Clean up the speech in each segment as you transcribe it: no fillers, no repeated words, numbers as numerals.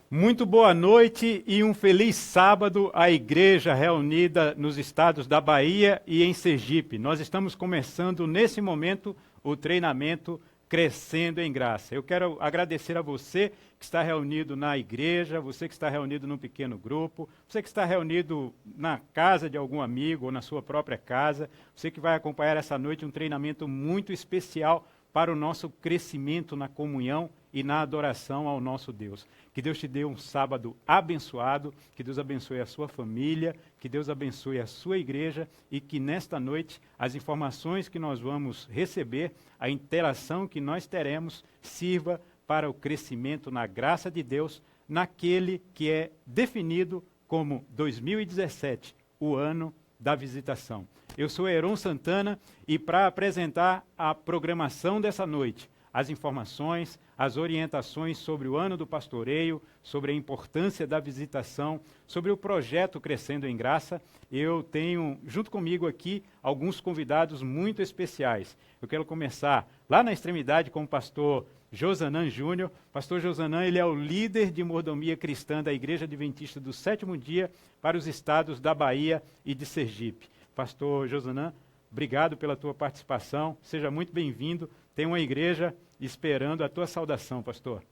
Muito boa noite e um feliz sábado à igreja reunida nos estados da Bahia e em Sergipe. Nós estamos começando nesse momento o treinamento Crescendo em Graça. Eu quero agradecer a você que está reunido na igreja, você que está reunido num pequeno grupo, você que está reunido na casa de algum amigo ou na sua própria casa, você que vai acompanhar essa noite um treinamento muito especial para o nosso crescimento na comunhão e na adoração ao nosso Deus. Que Deus te dê um sábado abençoado, que Deus abençoe a sua família, que Deus abençoe a sua igreja e que nesta noite as informações que nós vamos receber, a interação que nós teremos, sirva para o crescimento na graça de Deus, naquele que é definido como 2017, o ano da visitação. Eu sou Heron Santana e para apresentar a programação dessa noite, as informações, as orientações sobre o ano do pastoreio, sobre a importância da visitação, sobre o projeto Crescendo em Graça, eu tenho junto comigo aqui alguns convidados muito especiais. Eu quero começar lá na extremidade com o pastor Josanã Júnior. Pastor Josanã, ele é o líder de mordomia cristã da Igreja Adventista do Sétimo Dia para os estados da Bahia e de Sergipe. Pastor Josanã, obrigado pela tua participação, seja muito bem-vindo. Tem uma igreja esperando a tua saudação, pastor.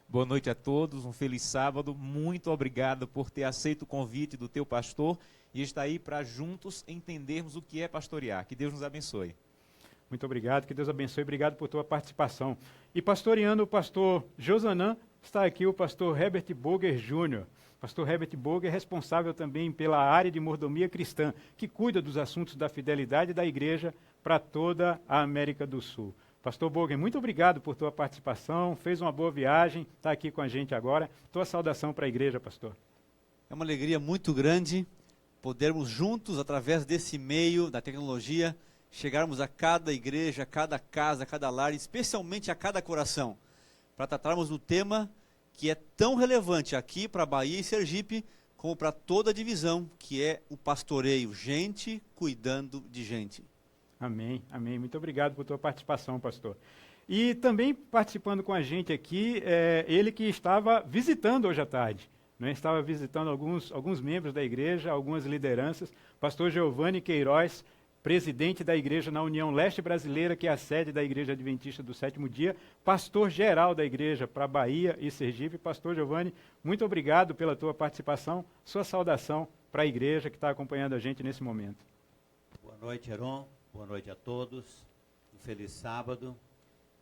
Boa noite a todos, um feliz sábado. Muito obrigado por ter aceito o convite do teu pastor e estar aí para juntos entendermos o que é pastorear. Que Deus nos abençoe. Muito obrigado, que Deus abençoe. Obrigado por tua participação. E pastoreando o pastor Josanã, está aqui o pastor Herbert Boger Júnior. Pastor Herbert Boger é responsável também pela área de mordomia cristã, que cuida dos assuntos da fidelidade da igreja para toda a América do Sul. Pastor Boger, muito obrigado por tua participação, fez uma boa viagem, está aqui com a gente agora. Tua saudação para a igreja, pastor. É uma alegria muito grande podermos juntos, através desse meio da tecnologia, chegarmos a cada igreja, a cada casa, a cada lar, especialmente a cada coração, para tratarmos do tema que é tão relevante aqui para Bahia e Sergipe, como para toda a divisão, que é o pastoreio, gente cuidando de gente. Amém, amém. Muito obrigado por tua participação, pastor. E também participando com a gente aqui, ele que estava visitando hoje à tarde, né? Estava visitando alguns membros da igreja, algumas lideranças, pastor Giovanni Queiroz, presidente da igreja na União Leste Brasileira, que é a sede da Igreja Adventista do Sétimo Dia, pastor-geral da igreja para Bahia e Sergipe. Pastor Giovanni, muito obrigado pela tua participação, sua saudação para a igreja que está acompanhando a gente nesse momento. Boa noite, Heron, boa noite a todos, um feliz sábado.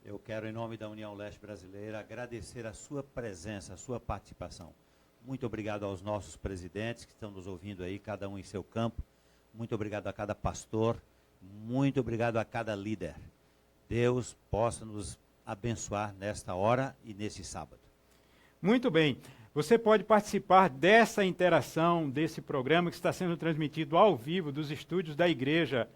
Eu quero, em nome da União Leste Brasileira, agradecer a sua presença, a sua participação. Muito obrigado aos nossos presidentes que estão nos ouvindo aí, cada um em seu campo. Muito obrigado a cada pastor, muito obrigado a cada líder. Deus possa nos abençoar nesta hora e nesse sábado. Muito bem. Você pode participar dessa interação, desse programa que está sendo transmitido ao vivo dos estúdios da igreja,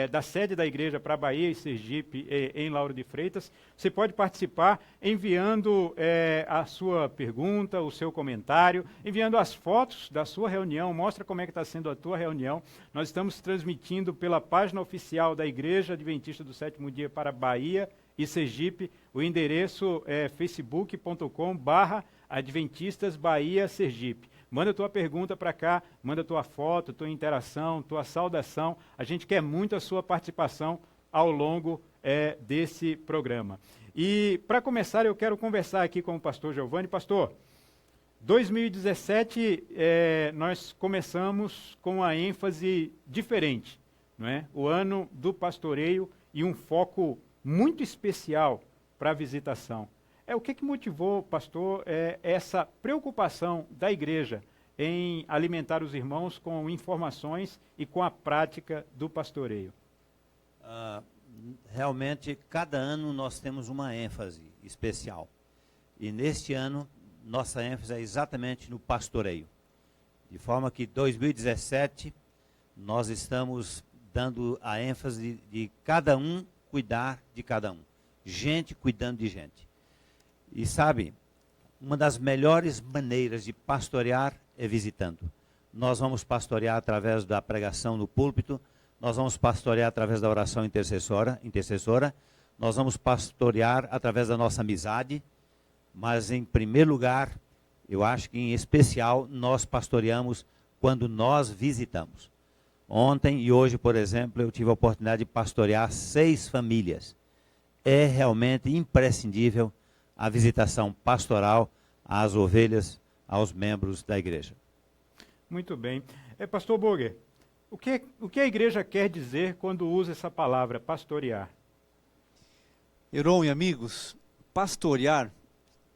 da sede da igreja para Bahia e Sergipe, em Lauro de Freitas. Você pode participar enviando a sua pergunta, o seu comentário, enviando as fotos da sua reunião, mostra como é que está sendo a tua reunião. Nós estamos transmitindo pela página oficial da Igreja Adventista do Sétimo Dia para Bahia e Sergipe. O endereço é facebook.com/Adventistas Bahia Sergipe. Manda tua pergunta para cá, manda tua foto, tua interação, tua saudação. A gente quer muito a sua participação ao longo desse programa. E para começar, eu quero conversar aqui com o pastor Giovanni. Pastor, 2017 nós começamos com uma ênfase diferente, não é? O ano do pastoreio e um foco muito especial para a visitação. O que motivou, pastor, essa preocupação da igreja em alimentar os irmãos com informações e com a prática do pastoreio? Realmente, cada ano nós temos uma ênfase especial. E neste ano, nossa ênfase é exatamente no pastoreio. De forma que 2017, nós estamos dando a ênfase de cada um cuidar de cada um. Gente cuidando de gente. E sabe, uma das melhores maneiras de pastorear é visitando. Nós vamos pastorear através da pregação no púlpito, nós vamos pastorear através da oração intercessora, nós vamos pastorear através da nossa amizade, mas em primeiro lugar, Eu acho que, em especial, nós pastoreamos quando nós visitamos. Ontem e hoje, por exemplo, eu tive a oportunidade de pastorear 6 famílias. É realmente imprescindível a visitação pastoral às ovelhas, aos membros da igreja. Muito bem. Pastor Burger, o que a igreja quer dizer quando usa essa palavra, pastorear? Heron e amigos, pastorear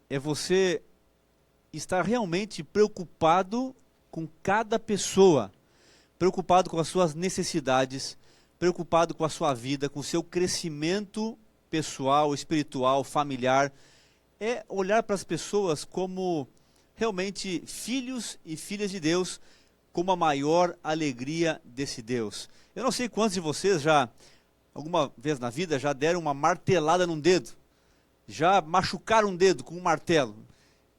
é você estar realmente preocupado com cada pessoa, preocupado com as suas necessidades, preocupado com a sua vida, com o seu crescimento pessoal, espiritual, familiar. É olhar para as pessoas como realmente filhos e filhas de Deus, como a maior alegria desse Deus. Eu não sei quantos de vocês já, alguma vez na vida, já deram uma martelada num dedo, já machucaram um dedo com um martelo.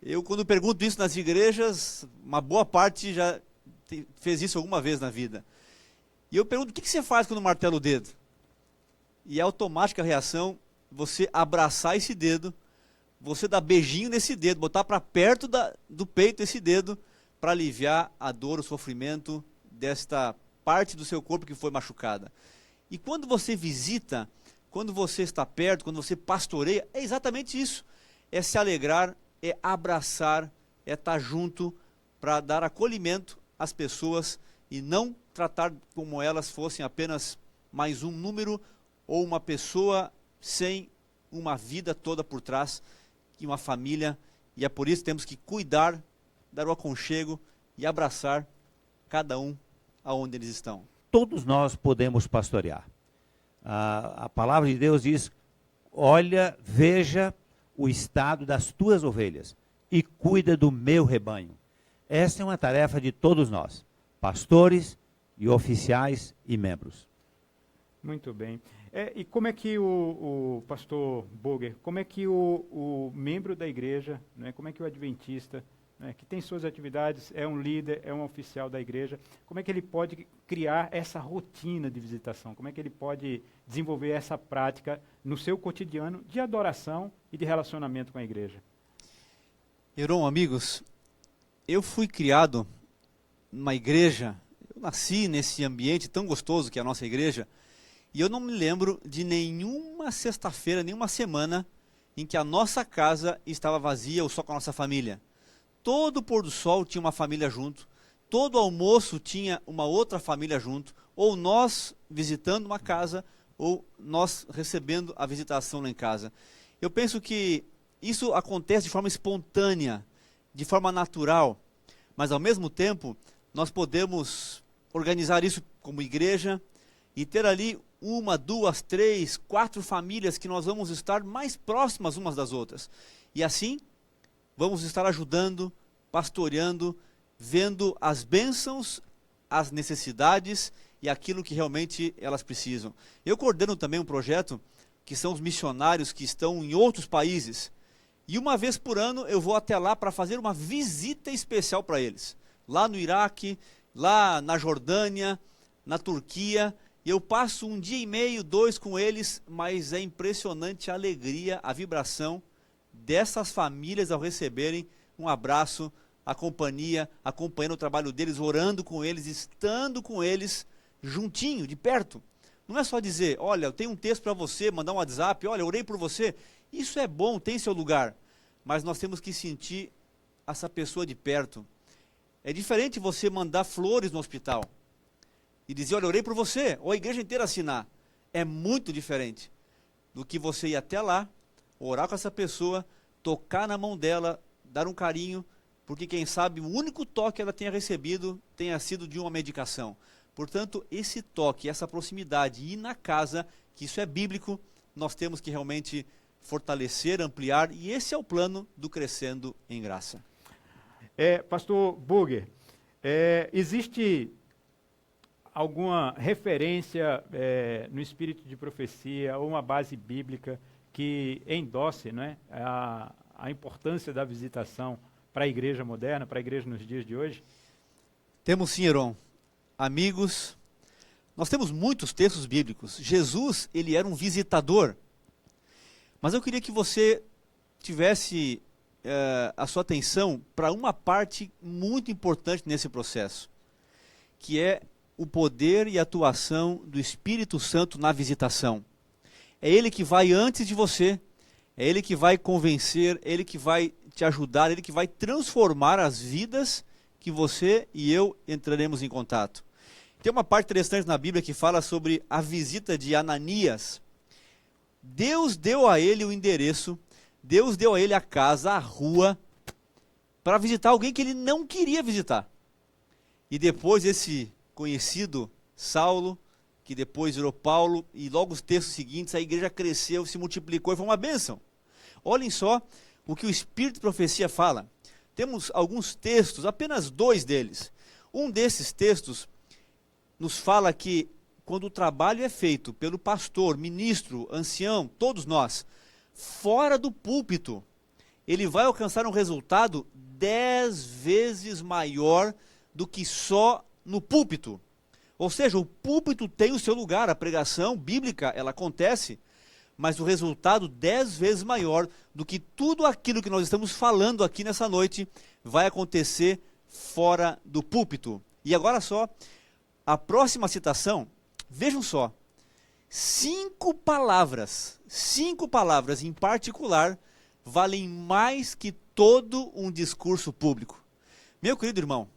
Eu, quando pergunto isso nas igrejas, uma boa parte já fez isso alguma vez na vida. E eu pergunto, o que você faz quando martela o dedo? E é automática a reação, você abraçar esse dedo, você dar beijinho nesse dedo, botar para perto do peito esse dedo, para aliviar a dor, o sofrimento desta parte do seu corpo que foi machucada. E quando você visita, quando você está perto, quando você pastoreia, é exatamente isso. É se alegrar, é abraçar, é estar junto para dar acolhimento às pessoas e não tratar como elas fossem apenas mais um número ou uma pessoa sem uma vida toda por trás e uma família. E é por isso que temos que cuidar, dar o aconchego e abraçar cada um aonde eles estão. Todos nós podemos pastorear. A palavra de Deus diz, olha, veja o estado das tuas ovelhas e cuida do meu rebanho. Essa é uma tarefa de todos nós, pastores e oficiais e membros. Muito bem. E como é que o pastor Burger, como é que o membro da igreja, né, como é que o adventista, né, que tem suas atividades, é um líder, é um oficial da igreja, como é que ele pode criar essa rotina de visitação? Como é que ele pode desenvolver essa prática no seu cotidiano de adoração e de relacionamento com a igreja? Heron, amigos, eu fui criado numa igreja, eu nasci nesse ambiente tão gostoso que é a nossa igreja, e eu não me lembro de nenhuma sexta-feira, nenhuma semana em que a nossa casa estava vazia ou só com a nossa família. Todo pôr do sol tinha uma família junto, todo almoço tinha uma outra família junto, ou nós visitando uma casa, ou nós recebendo a visitação lá em casa. Eu penso que isso acontece de forma espontânea, de forma natural, mas ao mesmo tempo nós podemos organizar isso como igreja e ter ali 1, 2, 3, 4 famílias que nós vamos estar mais próximas umas das outras. E assim, vamos estar ajudando, pastoreando, vendo as bênçãos, as necessidades e aquilo que realmente elas precisam. Eu coordeno também um projeto que são os missionários que estão em outros países. E uma vez por ano eu vou até lá para fazer uma visita especial para eles. Lá no Iraque, lá na Jordânia, na Turquia. Eu passo 1 dia e meio, 2 com eles, mas é impressionante a alegria, a vibração dessas famílias ao receberem um abraço, a companhia, acompanhando o trabalho deles, orando com eles, estando com eles, juntinho, de perto. Não é só dizer, olha, eu tenho um texto para você, mandar um WhatsApp, olha, eu orei por você. Isso é bom, tem seu lugar, mas nós temos que sentir essa pessoa de perto. É diferente você mandar flores no hospital e dizer, olha, eu orei por você, ou a igreja inteira assinar. É muito diferente do que você ir até lá, orar com essa pessoa, tocar na mão dela, dar um carinho, porque quem sabe o único toque que ela tenha recebido tenha sido de uma medicação. Portanto, esse toque, essa proximidade, ir na casa, que isso é bíblico, nós temos que realmente fortalecer, ampliar, e esse é o plano do Crescendo em Graça. Pastor Burger, existe alguma referência no espírito de profecia ou uma base bíblica que endosse, né, a importância da visitação para a igreja moderna, para a igreja nos dias de hoje? Temos sim, Heron. Amigos, nós temos muitos textos bíblicos. Jesus, ele era um visitador. Mas eu queria que você tivesse a sua atenção para uma parte muito importante nesse processo, que é o poder e a atuação do Espírito Santo na visitação. É Ele que vai antes de você, é Ele que vai convencer, é Ele que vai te ajudar, é Ele que vai transformar as vidas que você e eu entraremos em contato. Tem uma parte interessante na Bíblia que fala sobre a visita de Ananias. Deus deu a ele o endereço, Deus deu a ele a casa, a rua, para visitar alguém que ele não queria visitar. E depois esse conhecido Saulo, que depois virou Paulo, e logo os textos seguintes, a igreja cresceu, se multiplicou e foi uma bênção. Olhem só o que o Espírito de Profecia fala. Temos alguns textos, apenas 2 deles. Um desses textos nos fala que quando o trabalho é feito pelo pastor, ministro, ancião, todos nós, fora do púlpito, ele vai alcançar um resultado 10 vezes maior do que só no púlpito. Ou seja, o púlpito tem o seu lugar, a pregação bíblica, ela acontece, mas o resultado 10 vezes maior do que tudo aquilo que nós estamos falando aqui nessa noite vai acontecer fora do púlpito. E agora só, a próxima citação, vejam só, 5 palavras em particular, valem mais que todo um discurso público. Meu querido irmão,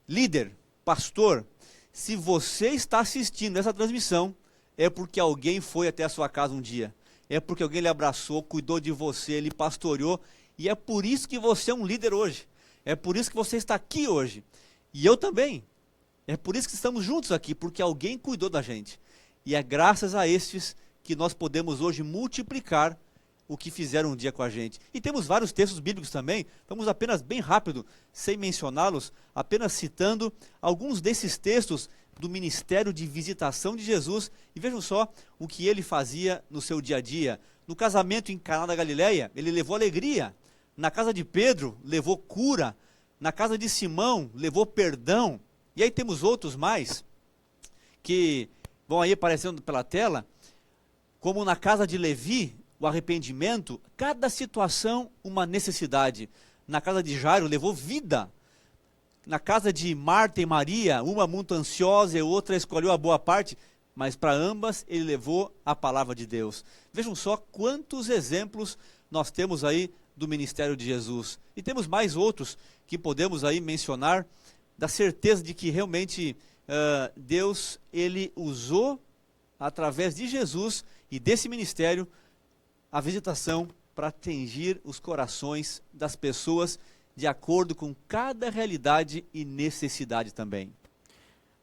líder, pastor, se você está assistindo essa transmissão, é porque alguém foi até a sua casa um dia, é porque alguém lhe abraçou, cuidou de você, lhe pastoreou, e é por isso que você é um líder hoje, é por isso que você está aqui hoje, e eu também, é por isso que estamos juntos aqui, porque alguém cuidou da gente, e é graças a estes que nós podemos hoje multiplicar o que fizeram um dia com a gente. E temos vários textos bíblicos também, vamos apenas bem rápido, sem mencioná-los, apenas citando alguns desses textos do ministério de visitação de Jesus, e vejam só o que ele fazia no seu dia a dia. No casamento em Caná da Galileia, ele levou alegria. Na casa de Pedro, levou cura. Na casa de Simão, levou perdão. E aí temos outros mais, que vão aí aparecendo pela tela, como na casa de Levi, o arrependimento, cada situação uma necessidade. Na casa de Jairo, levou vida. Na casa de Marta e Maria, uma muito ansiosa e outra escolheu a boa parte, mas para ambas ele levou a palavra de Deus. Vejam só quantos exemplos nós temos aí do ministério de Jesus. E temos mais outros que podemos aí mencionar, da certeza de que realmente Deus, ele usou através de Jesus e desse ministério a visitação para atingir os corações das pessoas de acordo com cada realidade e necessidade também.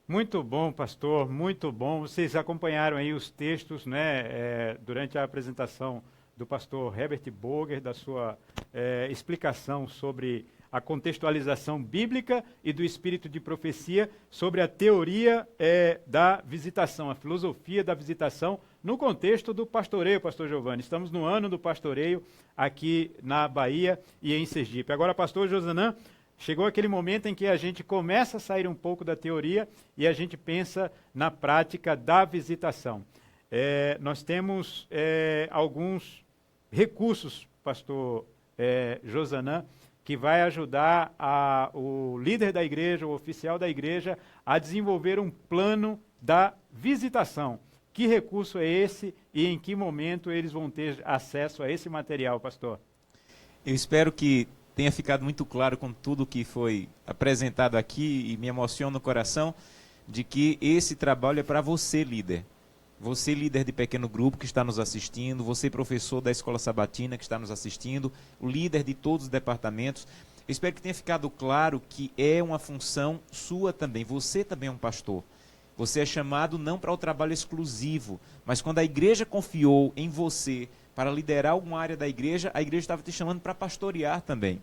Muito bom, pastor, muito bom. Vocês acompanharam aí os textos, né, durante a apresentação do pastor Herbert Boger, da sua explicação sobre a contextualização bíblica e do espírito de profecia, sobre a teoria da visitação, a filosofia da visitação, no contexto do pastoreio, pastor Giovanni. Estamos no ano do pastoreio aqui na Bahia e em Sergipe. Agora, pastor Josanã, chegou aquele momento em que a gente começa a sair um pouco da teoria e a gente pensa na prática da visitação. Nós temos alguns recursos, pastor Josanã, que vai ajudar o líder da igreja, o oficial da igreja, a desenvolver um plano da visitação. Que recurso é esse e em que momento eles vão ter acesso a esse material, pastor? Eu espero que tenha ficado muito claro com tudo que foi apresentado aqui, e me emociona no coração de que esse trabalho é para você, líder. Você, líder de pequeno grupo que está nos assistindo, você, professor da Escola Sabatina que está nos assistindo, o líder de todos os departamentos. Eu espero que tenha ficado claro que é uma função sua também. Você também é um pastor. Você é chamado não para o trabalho exclusivo, mas quando a igreja confiou em você para liderar alguma área da igreja, a igreja estava te chamando para pastorear também.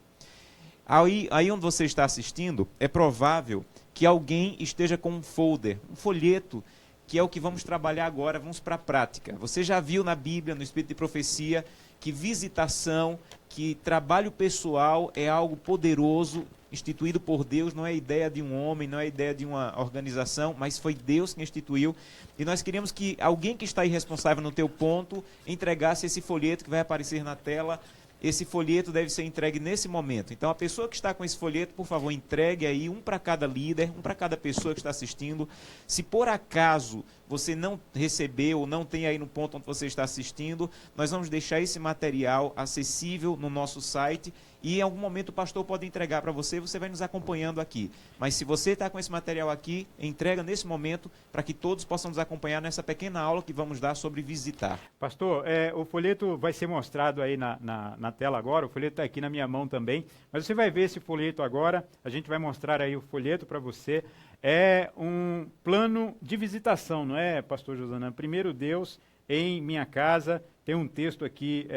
Aí onde você está assistindo, é provável que alguém esteja com um folder, um folheto, que é o que vamos trabalhar agora, vamos para a prática. Você já viu na Bíblia, no Espírito de Profecia, que visitação, que trabalho pessoal é algo poderoso, instituído por Deus, não é ideia de um homem, não é ideia de uma organização, mas foi Deus que instituiu. E nós queríamos que alguém que está aí responsável no teu ponto entregasse esse folheto que vai aparecer na tela, esse folheto deve ser entregue nesse momento. Então, a pessoa que está com esse folheto, por favor, entregue aí um para cada líder, um para cada pessoa que está assistindo. Se por acaso você não recebeu ou não tem aí no ponto onde você está assistindo, nós vamos deixar esse material acessível no nosso site e em algum momento o pastor pode entregar para você, você vai nos acompanhando aqui. Mas se você está com esse material aqui, entrega nesse momento para que todos possam nos acompanhar nessa pequena aula que vamos dar sobre visitar. Pastor, o folheto vai ser mostrado aí na tela agora, o folheto está aqui na minha mão também, mas você vai ver esse folheto agora, a gente vai mostrar aí o folheto para você. É um plano de visitação, não é, pastor Josanã? Primeiro Deus em minha casa, tem um texto aqui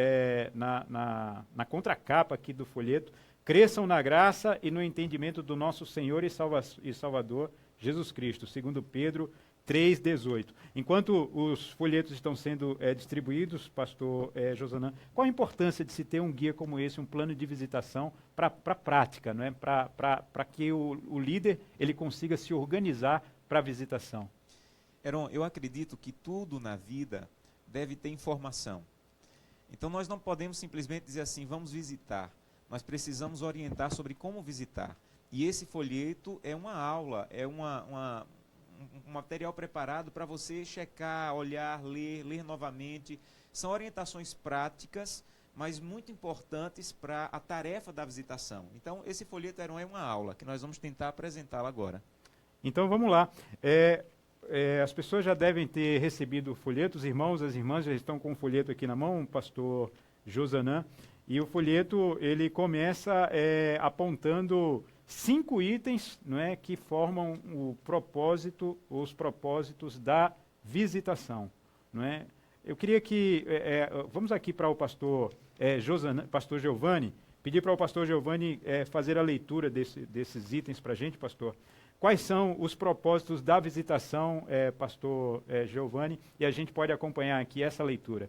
na contracapa aqui do folheto, cresçam na graça e no entendimento do nosso Senhor e Salvador Jesus Cristo, segundo Pedro 3,18. Enquanto os folhetos estão sendo distribuídos, pastor Josanã, qual a importância de se ter um guia como esse, um plano de visitação para a prática, não é? Para que o líder ele consiga se organizar para a visitação? Heron, eu acredito que tudo na vida deve ter informação. Então nós não podemos simplesmente dizer assim, vamos visitar. Nós precisamos orientar sobre como visitar. E esse folheto é uma aula, é um material preparado para você checar, olhar, ler novamente. São orientações práticas, mas muito importantes para a tarefa da visitação. Então, esse folheto é uma aula, que nós vamos tentar apresentá-la agora. Então, vamos lá. As pessoas já devem ter recebido o folheto, os irmãos, as irmãs já estão com o folheto aqui na mão, o pastor Josanã, e o folheto, ele começa apontando 5 itens, não é, que formam os propósitos da visitação, não é? Eu queria que, vamos aqui para o pastor Giovanni, pedir para o pastor Giovanni fazer a leitura desses itens para a gente, pastor. Quais são os propósitos da visitação, pastor Giovanni, e a gente pode acompanhar aqui essa leitura.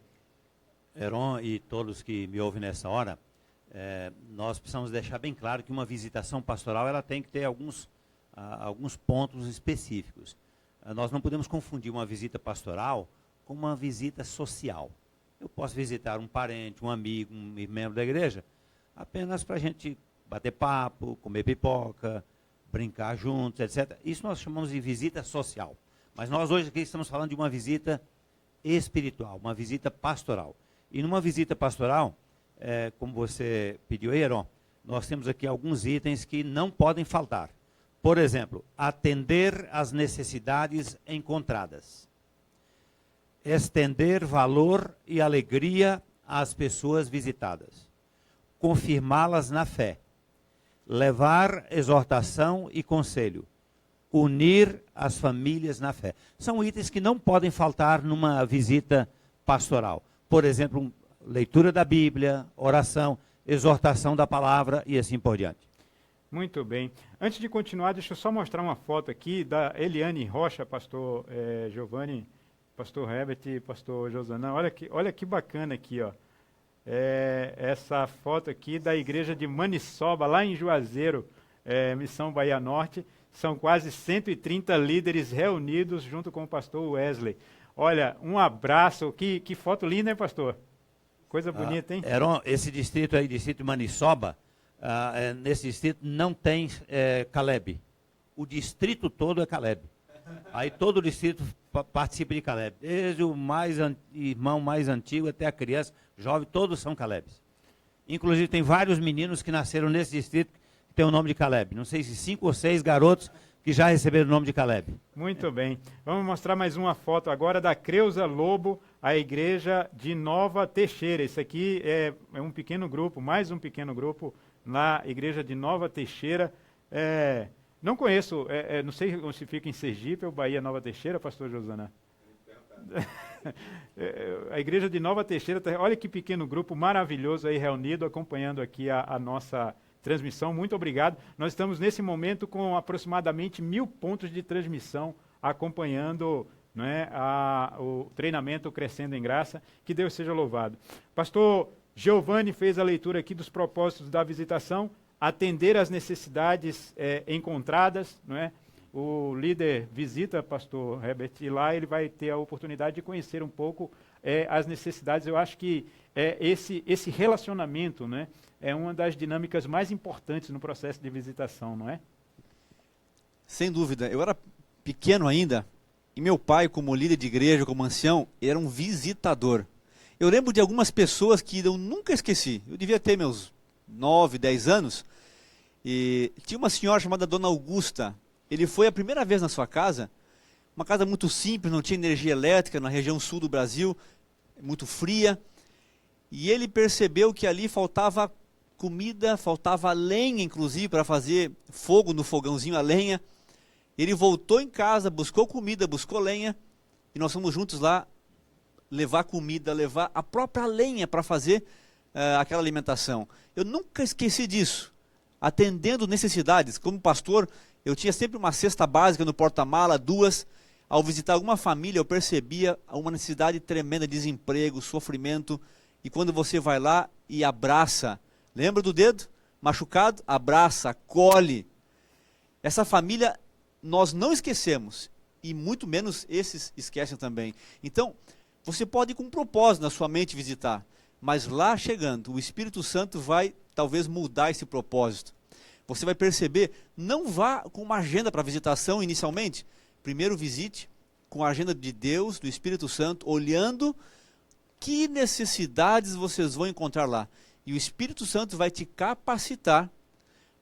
Heron e todos que me ouvem nessa hora, nós precisamos deixar bem claro que uma visitação pastoral ela tem que ter alguns pontos específicos. Nós não podemos confundir uma visita pastoral com uma visita social. Eu posso visitar um parente, um amigo, um membro da igreja, apenas para a gente bater papo, comer pipoca, brincar juntos, etc. Isso nós chamamos de visita social. Mas nós hoje aqui estamos falando de uma visita espiritual, uma visita pastoral. E numa visita pastoral, como você pediu aí, Heron, nós temos aqui alguns itens que não podem faltar. Por exemplo, atender às necessidades encontradas. Estender valor e alegria às pessoas visitadas. Confirmá-las na fé. Levar exortação e conselho. Unir as famílias na fé. São itens que não podem faltar numa visita pastoral. Por exemplo, leitura da Bíblia, oração, exortação da palavra e assim por diante. Muito bem. Antes de continuar, deixa eu só mostrar uma foto aqui da Eliane Rocha, pastor Giovanni, pastor Herbert e pastor Josanã. Olha que bacana aqui, ó. Essa foto aqui da igreja de Maniçoba, lá em Juazeiro, Missão Bahia Norte. São quase 130 líderes reunidos junto com o pastor Wesley. Olha, um abraço. Que foto linda, hein, pastor? Coisa bonita, hein? Heron, esse distrito aí, distrito de Maniçoba, nesse distrito não tem Caleb. O distrito todo é Caleb. Aí todo o distrito participa de Caleb. Desde o irmão mais antigo até a criança, jovem, todos são Calebs. Inclusive tem vários meninos que nasceram nesse distrito que tem o nome de Caleb. Não sei se 5 ou 6 garotos que já receberam o nome de Caleb. Muito bem. Vamos mostrar mais uma foto agora da Creuza Lobo, a igreja de Nova Teixeira. Esse aqui é um pequeno grupo, mais um pequeno grupo na igreja de Nova Teixeira. Não conheço, não sei onde fica em Sergipe ou Bahia Nova Teixeira, pastor Josanã. A igreja de Nova Teixeira, olha que pequeno grupo maravilhoso aí reunido, acompanhando aqui a nossa transmissão. Muito obrigado. Nós estamos nesse momento com aproximadamente 1000 pontos de transmissão acompanhando, não é, o treinamento Crescendo em Graça. Que Deus seja louvado. Pastor Giovanni fez a leitura aqui dos propósitos da visitação, atender às necessidades encontradas, não é? O líder visita, pastor Herbert, e lá ele vai ter a oportunidade de conhecer um pouco as necessidades. Eu acho que esse relacionamento, né, é uma das dinâmicas mais importantes no processo de visitação, não é? Sem dúvida. Eu era pequeno ainda, e meu pai, como líder de igreja, como ancião, era um visitador. Eu lembro de algumas pessoas que eu nunca esqueci. Eu devia ter meus 9, 10 anos, e tinha uma senhora chamada Dona Augusta. Ele foi a primeira vez na sua casa, uma casa muito simples, não tinha energia elétrica, na região sul do Brasil, muito fria, e ele percebeu que ali faltava comida, faltava lenha, inclusive, para fazer fogo no fogãozinho a lenha. Ele voltou em casa, buscou comida, buscou lenha, e nós fomos juntos lá levar comida, levar a própria lenha para fazer aquela alimentação. Eu nunca esqueci disso, atendendo necessidades. Como pastor, eu tinha sempre uma cesta básica no porta-mala, 2. Ao visitar alguma família, eu percebia uma necessidade tremenda de desemprego, sofrimento, e quando você vai lá e abraça, lembra do dedo machucado? Abraça, acolhe. Essa família nós não esquecemos, e muito menos esses esquecem também. Então, você pode ir com um propósito na sua mente visitar, mas lá chegando, o Espírito Santo vai talvez mudar esse propósito. Você vai perceber, não vá com uma agenda para visitação inicialmente. Primeiro visite com a agenda de Deus, do Espírito Santo, olhando que necessidades vocês vão encontrar lá. E o Espírito Santo vai te capacitar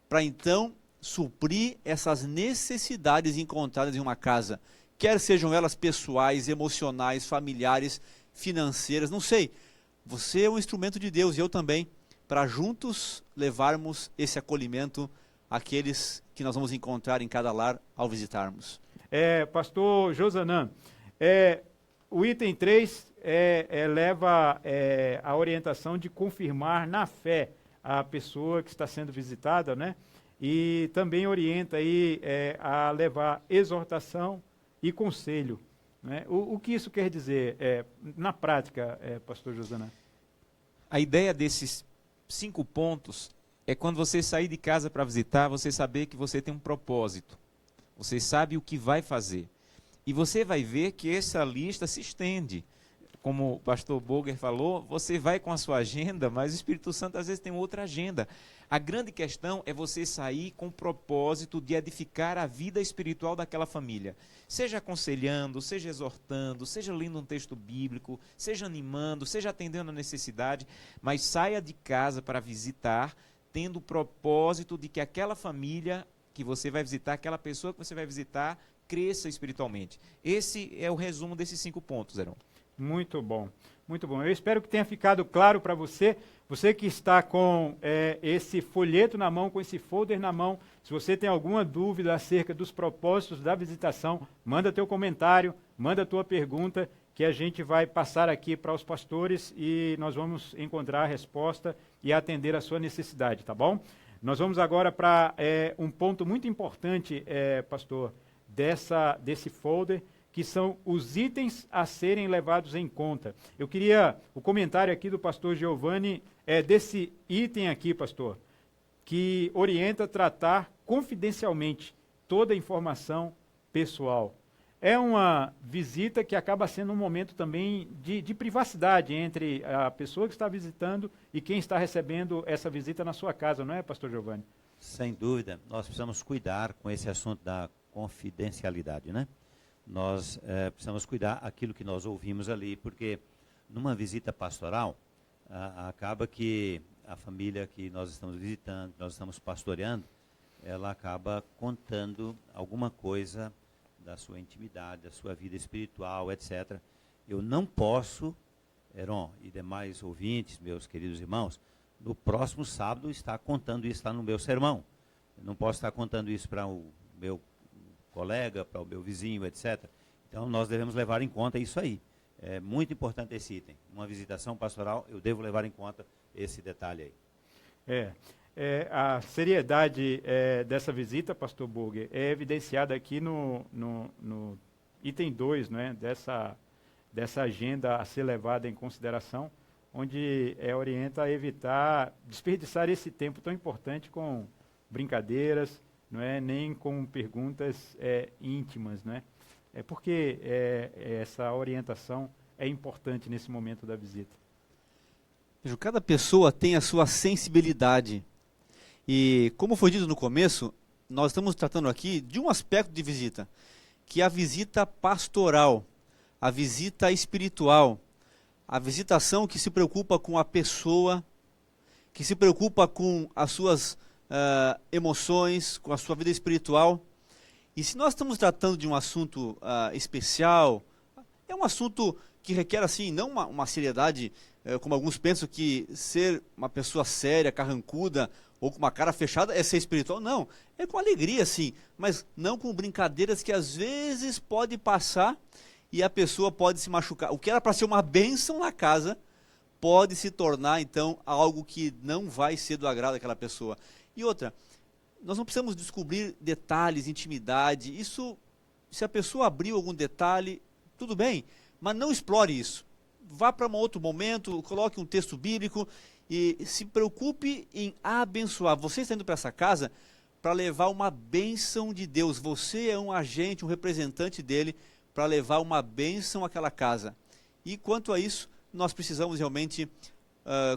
para então suprir essas necessidades encontradas em uma casa, quer sejam elas pessoais, emocionais, familiares, financeiras, não sei. Você é um instrumento de Deus, e eu também, para juntos levarmos esse acolhimento àqueles que nós vamos encontrar em cada lar ao visitarmos. Pastor Josanã, o item 3 leva a orientação de confirmar na fé a pessoa que está sendo visitada, né? E também orienta aí a levar exortação e conselho, né? O que isso quer dizer na prática, pastor Josanã? A ideia desses 5 pontos é quando você sair de casa para visitar, você saber que você tem um propósito. Você sabe o que vai fazer. E você vai ver que essa lista se estende. Como o pastor Boger falou, você vai com a sua agenda, mas o Espírito Santo às vezes tem outra agenda. A grande questão é você sair com o propósito de edificar a vida espiritual daquela família. Seja aconselhando, seja exortando, seja lendo um texto bíblico, seja animando, seja atendendo a necessidade, mas saia de casa para visitar, tendo o propósito de que aquela família que você vai visitar, aquela pessoa que você vai visitar, cresça espiritualmente. Esse é o resumo desses 5 pontos, Heron. Muito bom, muito bom. Eu espero que tenha ficado claro para você, você que está com esse folheto na mão, com esse folder na mão. Se você tem alguma dúvida acerca dos propósitos da visitação, manda teu comentário, manda tua pergunta, que a gente vai passar aqui para os pastores e nós vamos encontrar a resposta e atender a sua necessidade, tá bom? Nós vamos agora para um ponto muito importante, pastor, desse folder, que são os itens a serem levados em conta. Eu queria o comentário aqui do pastor Giovanni, desse item aqui, pastor, que orienta a tratar confidencialmente toda a informação pessoal. É uma visita que acaba sendo um momento também de privacidade entre a pessoa que está visitando e quem está recebendo essa visita na sua casa, não é, pastor Giovanni? Sem dúvida, nós precisamos cuidar com esse assunto da confidencialidade, né? Nós precisamos cuidar aquilo que nós ouvimos ali, porque numa visita pastoral, acaba que a família que nós estamos visitando, que nós estamos pastoreando, ela acaba contando alguma coisa da sua intimidade, da sua vida espiritual, etc. Eu não posso, Heron e demais ouvintes, meus queridos irmãos, no próximo sábado estar contando isso lá no meu sermão. Eu não posso estar contando isso para o meu colega, para o meu vizinho, etc. Então, nós devemos levar em conta isso aí. É muito importante esse item. Uma visitação pastoral, eu devo levar em conta esse detalhe aí. A seriedade dessa visita, pastor Burger, é evidenciada aqui no item 2, né, dessa agenda a ser levada em consideração, onde orienta a evitar desperdiçar esse tempo tão importante com brincadeiras, não é, nem com perguntas íntimas, né? Porque essa orientação é importante nesse momento da visita. Veja, cada pessoa tem a sua sensibilidade. E, como foi dito no começo, nós estamos tratando aqui de um aspecto de visita, que é a visita pastoral, a visita espiritual, a visitação que se preocupa com a pessoa, que se preocupa com as suas emoções, com a sua vida espiritual. E se nós estamos tratando de um assunto especial, é um assunto que requer, assim, não uma seriedade, como alguns pensam que ser uma pessoa séria, carrancuda, ou com uma cara fechada é ser espiritual. Não, é com alegria, sim, mas não com brincadeiras que às vezes pode passar e a pessoa pode se machucar. O que era para ser uma bênção na casa pode se tornar, então, algo que não vai ser do agrado daquela pessoa. E outra, nós não precisamos descobrir detalhes, intimidade. Isso, se a pessoa abriu algum detalhe, tudo bem, mas não explore isso. Vá para um outro momento, coloque um texto bíblico e se preocupe em abençoar. Você está indo para essa casa para levar uma bênção de Deus. Você é um agente, um representante dele para levar uma bênção àquela casa. E quanto a isso, nós precisamos realmente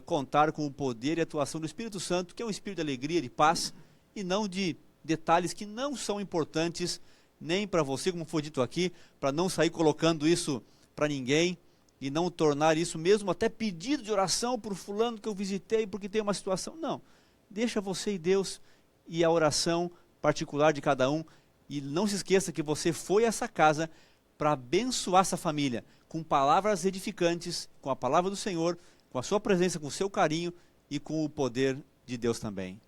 contar com o poder e a atuação do Espírito Santo, que é um espírito de alegria, de paz, e não de detalhes que não são importantes nem para você, como foi dito aqui, para não sair colocando isso para ninguém e não tornar isso mesmo até pedido de oração por fulano que eu visitei porque tem uma situação. Não, deixa você e Deus e a oração particular de cada um, e não se esqueça que você foi a essa casa para abençoar essa família com palavras edificantes, com a palavra do Senhor, com a sua presença, com o seu carinho e com o poder de Deus também.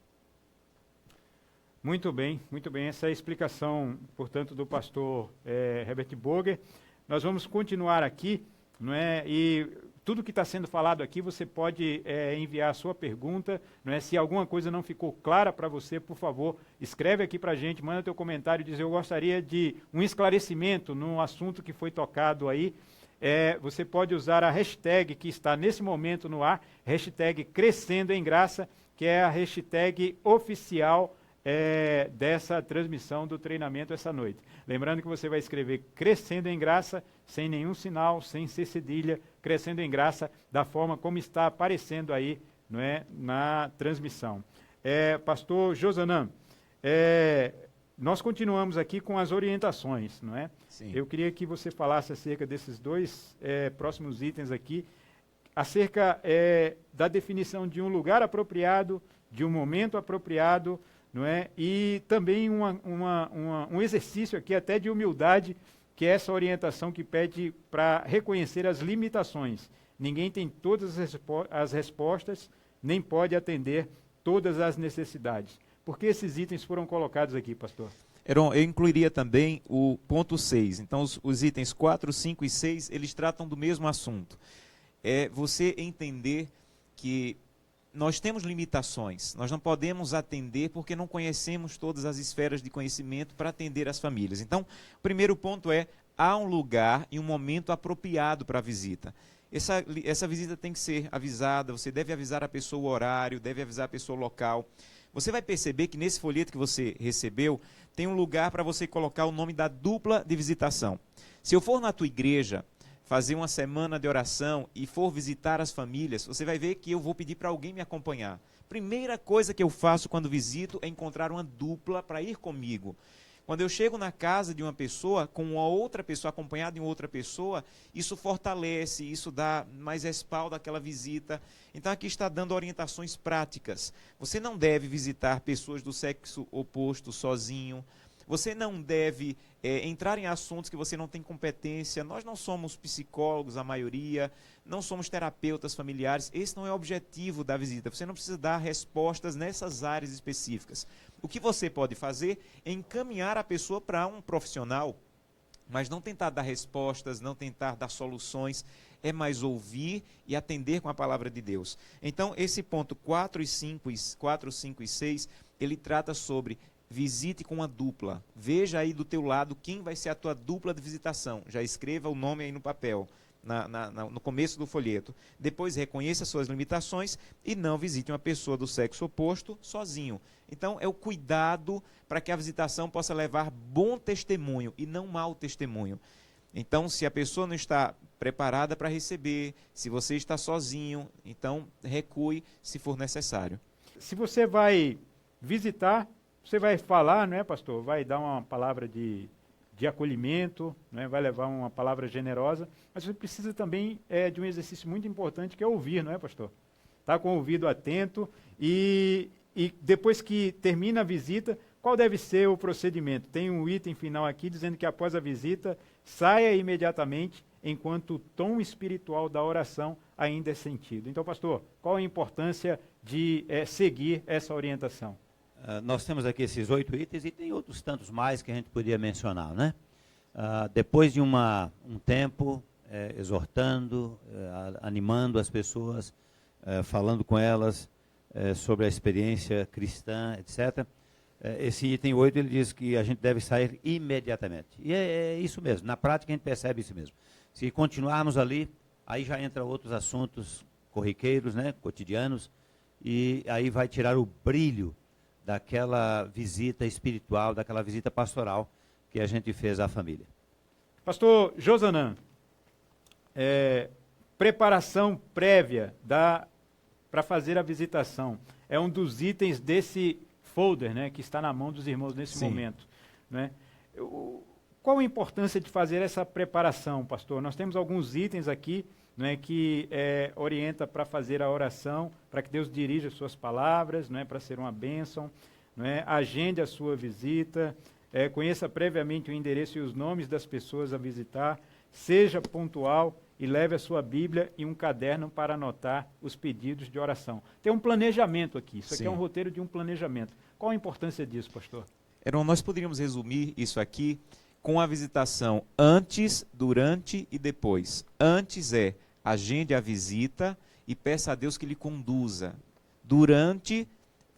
Muito bem, muito bem. Essa é a explicação, portanto, do pastor Herbert Boger. Nós vamos continuar aqui, não é? E tudo que está sendo falado aqui, você pode enviar a sua pergunta, não é? Se alguma coisa não ficou clara para você, por favor, escreve aqui para a gente, manda teu comentário e diz: eu gostaria de um esclarecimento no assunto que foi tocado aí. Você pode usar a hashtag que está nesse momento no ar, hashtag Crescendo em Graça, que é a hashtag oficial dessa transmissão do treinamento essa noite. Lembrando que você vai escrever Crescendo em Graça, sem nenhum sinal, sem ser cedilha, Crescendo em Graça, da forma como está aparecendo aí, não é, na transmissão. Pastor Josanã, nós continuamos aqui com as orientações, não é? Sim. Eu queria que você falasse acerca desses dois próximos itens aqui, acerca da definição de um lugar apropriado, de um momento apropriado, não é? E também um exercício aqui até de humildade, que é essa orientação que pede para reconhecer as limitações. Ninguém tem todas as respostas, nem pode atender todas as necessidades. Por que esses itens foram colocados aqui, pastor? Heron, eu incluiria também o ponto 6. Então, os itens 4, 5 e 6, eles tratam do mesmo assunto. É você entender que nós temos limitações, nós não podemos atender porque não conhecemos todas as esferas de conhecimento para atender as famílias. Então, o primeiro ponto há um lugar e um momento apropriado para a visita. Essa visita tem que ser avisada, você deve avisar a pessoa o horário, deve avisar a pessoa o local. Você vai perceber que nesse folheto que você recebeu, tem um lugar para você colocar o nome da dupla de visitação. Se eu for na tua igreja fazer uma semana de oração e for visitar as famílias, você vai ver que eu vou pedir para alguém me acompanhar. Primeira coisa que eu faço quando visito é encontrar uma dupla para ir comigo. Quando eu chego na casa de uma pessoa, com uma outra pessoa, acompanhada de outra pessoa, isso fortalece, isso dá mais respaldo àquela visita. Então aqui está dando orientações práticas. Você não deve visitar pessoas do sexo oposto sozinho. Você não deve entrar em assuntos que você não tem competência. Nós não somos psicólogos, a maioria, não somos terapeutas familiares. Esse não é o objetivo da visita. Você não precisa dar respostas nessas áreas específicas. O que você pode fazer é encaminhar a pessoa para um profissional, mas não tentar dar respostas, não tentar dar soluções, é mais ouvir e atender com a palavra de Deus. Então, esse ponto 4, 5 e 6, ele trata sobre visite com uma dupla. Veja aí do teu lado quem vai ser a tua dupla de visitação. Já escreva o nome aí no papel, no começo do folheto. Depois reconheça suas limitações e não visite uma pessoa do sexo oposto sozinho. Então é o cuidado para que a visitação possa levar bom testemunho e não mau testemunho. Então, se a pessoa não está preparada para receber. Se você está sozinho, então recue se for necessário. Se você vai visitar, você vai falar, não é, pastor? Vai dar uma palavra de acolhimento, não é? Vai levar uma palavra generosa, mas você precisa também de um exercício muito importante, que é ouvir, não é, pastor? Está com o ouvido atento e depois que termina a visita, qual deve ser o procedimento? Tem um item final aqui dizendo que após a visita, saia imediatamente, enquanto o tom espiritual da oração ainda é sentido. Então, pastor, qual a importância de seguir essa orientação? Nós temos aqui esses 8 itens e tem outros tantos mais que a gente poderia mencionar, né? Depois de um tempo exortando, animando as pessoas, falando com elas sobre a experiência cristã, etc., esse item 8, ele diz que a gente deve sair imediatamente. E é isso mesmo, na prática a gente percebe isso mesmo. Se continuarmos ali, aí já entra outros assuntos corriqueiros, né, cotidianos, e aí vai tirar o brilho daquela visita espiritual, daquela visita pastoral que a gente fez à família. Pastor Josanã, preparação prévia para fazer a visitação é um dos itens desse folder, né, que está na mão dos irmãos nesse Sim. momento, né? Qual a importância de fazer essa preparação, pastor? Nós temos alguns itens aqui, né, que orienta para fazer a oração, para que Deus dirija as suas palavras, né, para ser uma bênção, né? Agende a sua visita, conheça previamente o endereço e os nomes das pessoas a visitar, seja pontual e leve a sua Bíblia e um caderno para anotar os pedidos de oração. Tem um planejamento aqui, isso aqui Sim. é um roteiro de um planejamento. Qual a importância disso, pastor? Heron, nós poderíamos resumir isso aqui com a visitação antes, durante e depois. Antes agende a visita e peça a Deus que lhe conduza. Durante,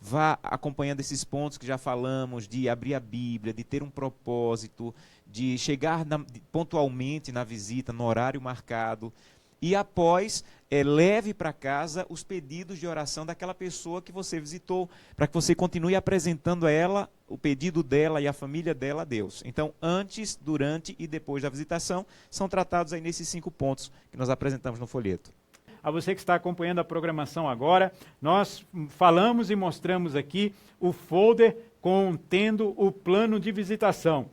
vá acompanhando esses pontos que já falamos, de abrir a Bíblia, de ter um propósito, de chegar pontualmente na visita, no horário marcado. E após, leve para casa os pedidos de oração daquela pessoa que você visitou, para que você continue apresentando a ela o pedido dela e a família dela a Deus. Então, antes, durante e depois da visitação, são tratados aí nesses 5 pontos que nós apresentamos no folheto. A você que está acompanhando a programação agora, nós falamos e mostramos aqui o folder contendo o plano de visitação.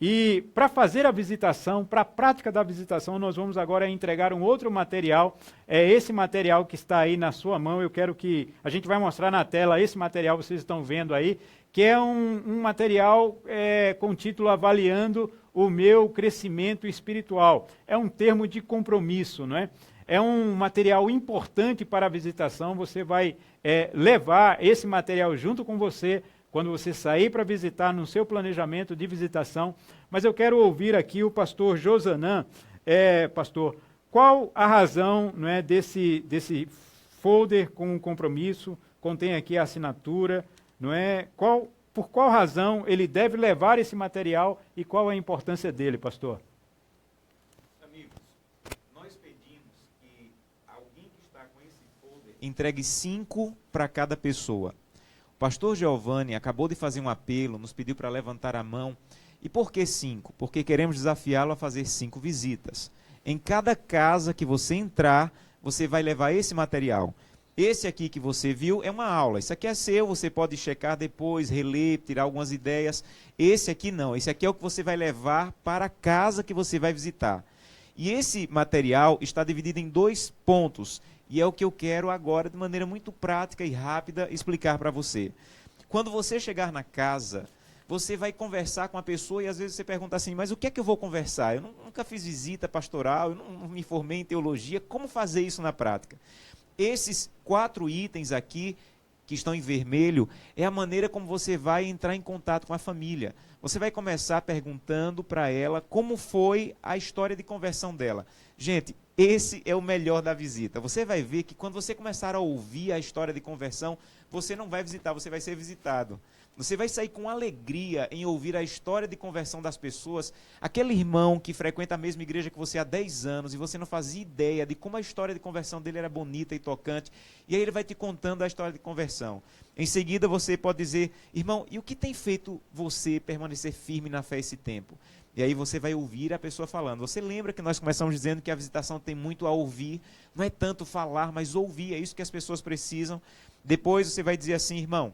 E para fazer a visitação, para a prática da visitação, nós vamos agora entregar um outro material. É esse material que está aí na sua mão. Eu quero que a gente vai mostrar na tela esse material, vocês estão vendo aí, que é um material com o título Avaliando o Meu Crescimento Espiritual. É um termo de compromisso, não é? É um material importante para a visitação. Você vai levar esse material junto com você quando você sair para visitar no seu planejamento de visitação. Mas eu quero ouvir aqui o pastor Josanã. Pastor, qual a razão, não é, desse folder com um compromisso, contém aqui a assinatura, não é? Por qual razão ele deve levar esse material e qual a importância dele, pastor? Amigos, nós pedimos que alguém que está com esse folder entregue 5 para cada pessoa. O pastor Giovanni acabou de fazer um apelo, nos pediu para levantar a mão. E por que 5? Porque queremos desafiá-lo a fazer 5 visitas. Em cada casa que você entrar, você vai levar esse material. Esse aqui que você viu é uma aula. Isso aqui é seu, você pode checar depois, reler, tirar algumas ideias. Esse aqui não. Esse aqui é o que você vai levar para a casa que você vai visitar. E esse material está dividido em 2 pontos. E é o que eu quero agora, de maneira muito prática e rápida, explicar para você. Quando você chegar na casa, você vai conversar com a pessoa e às vezes você pergunta assim, mas o que é que eu vou conversar? Eu nunca fiz visita pastoral, eu não me formei em teologia, como fazer isso na prática? Esses 4 itens aqui, que estão em vermelho, é a maneira como você vai entrar em contato com a família. Você vai começar perguntando para ela como foi a história de conversão dela. Gente, esse é o melhor da visita. Você vai ver que quando você começar a ouvir a história de conversão, você não vai visitar, você vai ser visitado. Você vai sair com alegria em ouvir a história de conversão das pessoas. Aquele irmão que frequenta a mesma igreja que você há 10 anos e você não fazia ideia de como a história de conversão dele era bonita e tocante. E aí ele vai te contando a história de conversão. Em seguida você pode dizer, irmão, e o que tem feito você permanecer firme na fé esse tempo? E aí você vai ouvir a pessoa falando. Você lembra que nós começamos dizendo que a visitação tem muito a ouvir? Não é tanto falar, mas ouvir. É isso que as pessoas precisam. Depois você vai dizer assim, irmão,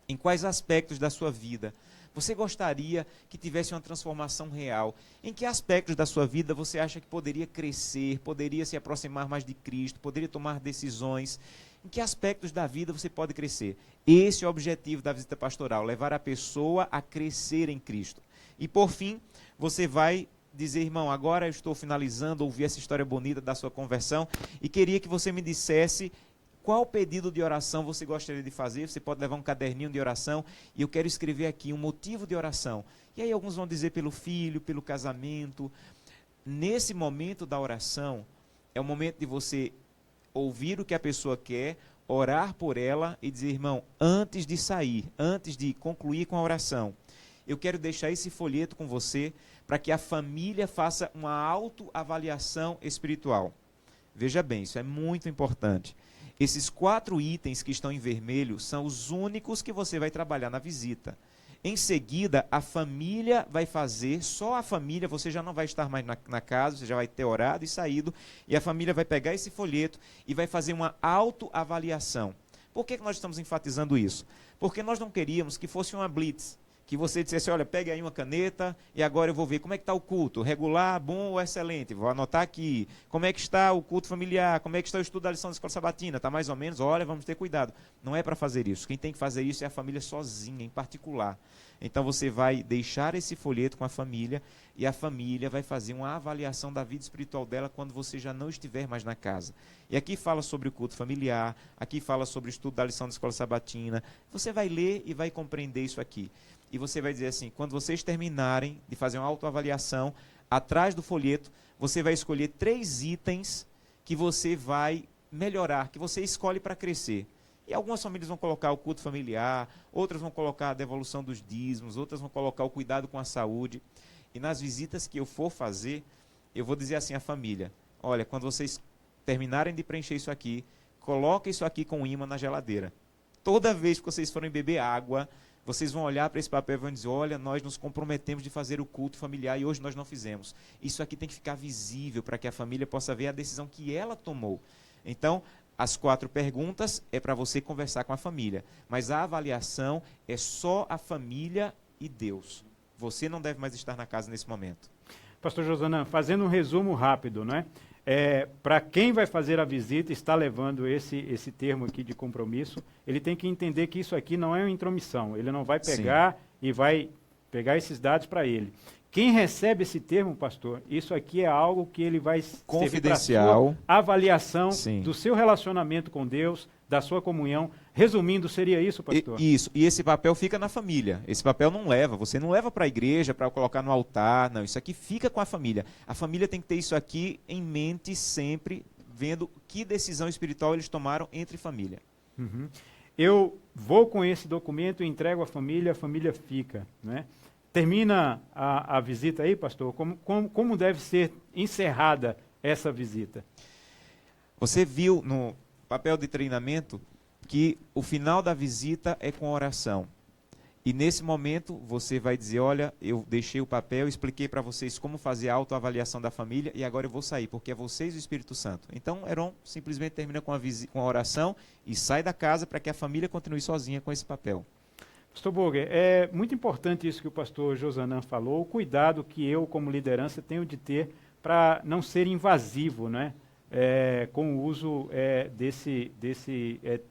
em quais aspectos da sua vida você gostaria que tivesse uma transformação real? Em que aspectos da sua vida você acha que poderia crescer, poderia se aproximar mais de Cristo, poderia tomar decisões? Em que aspectos da vida você pode crescer? Esse é o objetivo da visita pastoral, levar a pessoa a crescer em Cristo. E por fim, você vai dizer, irmão, agora eu estou finalizando, ouvi essa história bonita da sua conversão e queria que você me dissesse qual pedido de oração você gostaria de fazer. Você pode levar um caderninho de oração e eu quero escrever aqui um motivo de oração. E aí alguns vão dizer pelo filho, pelo casamento. Nesse momento da oração, é o momento de você ouvir o que a pessoa quer, orar por ela e dizer, irmão, antes de sair, antes de concluir com a oração, eu quero deixar esse folheto com você para que a família faça uma autoavaliação espiritual. Veja bem, isso é muito importante. Esses 4 itens que estão em vermelho são os únicos que você vai trabalhar na visita. Em seguida, a família vai fazer, só a família, você já não vai estar mais na casa, você já vai ter orado e saído, e a família vai pegar esse folheto e vai fazer uma autoavaliação. Por que nós estamos enfatizando isso? Porque nós não queríamos que fosse uma blitz, que você dissesse, olha, pegue aí uma caneta e agora eu vou ver como é que está o culto, regular, bom ou excelente, vou anotar aqui, como é que está o culto familiar, como é que está o estudo da lição da escola sabatina, está mais ou menos, olha, vamos ter cuidado. Não é para fazer isso, quem tem que fazer isso é a família sozinha, em particular. Então você vai deixar esse folheto com a família e a família vai fazer uma avaliação da vida espiritual dela quando você já não estiver mais na casa. E aqui fala sobre o culto familiar, aqui fala sobre o estudo da lição da escola sabatina, você vai ler e vai compreender isso aqui. E você vai dizer assim, quando vocês terminarem de fazer uma autoavaliação, atrás do folheto, você vai escolher 3 itens que você vai melhorar, que você escolhe para crescer. E algumas famílias vão colocar o culto familiar, outras vão colocar a devolução dos dízimos, outras vão colocar o cuidado com a saúde. E nas visitas que eu for fazer, eu vou dizer assim à família, olha, quando vocês terminarem de preencher isso aqui, coloquem isso aqui com imã na geladeira. Toda vez que vocês forem beber água, vocês vão olhar para esse papel e vão dizer, olha, nós nos comprometemos de fazer o culto familiar e hoje nós não fizemos. Isso aqui tem que ficar visível para que a família possa ver a decisão que ela tomou. Então, as 4 perguntas é para você conversar com a família, mas a avaliação é só a família e Deus. Você não deve mais estar na casa nesse momento. Pastor Josanã, fazendo um resumo rápido, né? Para quem vai fazer a visita, está levando esse termo aqui de compromisso, ele tem que entender que isso aqui não é uma intromissão, ele não vai pegar Sim. e vai pegar esses dados para ele. Quem recebe esse termo, pastor, isso aqui é algo que ele vai confidencial, servir para a avaliação Sim. do seu relacionamento com Deus, da sua comunhão. Resumindo, seria isso, pastor? Isso, e esse papel fica na família. Esse papel não leva, você não leva para a igreja para colocar no altar, não. Isso aqui fica com a família. A família tem que ter isso aqui em mente sempre, vendo que decisão espiritual eles tomaram entre família. Uhum. Eu vou com esse documento, entrego à família, a família fica, né? Termina a visita aí, pastor? Como deve ser encerrada essa visita? Você viu no papel de treinamento que o final da visita é com oração. E nesse momento você vai dizer, olha, eu deixei o papel, expliquei para vocês como fazer a autoavaliação da família e agora eu vou sair, porque é vocês e o Espírito Santo. Então, Heron simplesmente termina com a oração e sai da casa para que a família continue sozinha com esse papel. Pastor Burger, é muito importante isso que o pastor Josanã falou, o cuidado que eu, como liderança, tenho de ter para não ser invasivo, né? Com o uso desse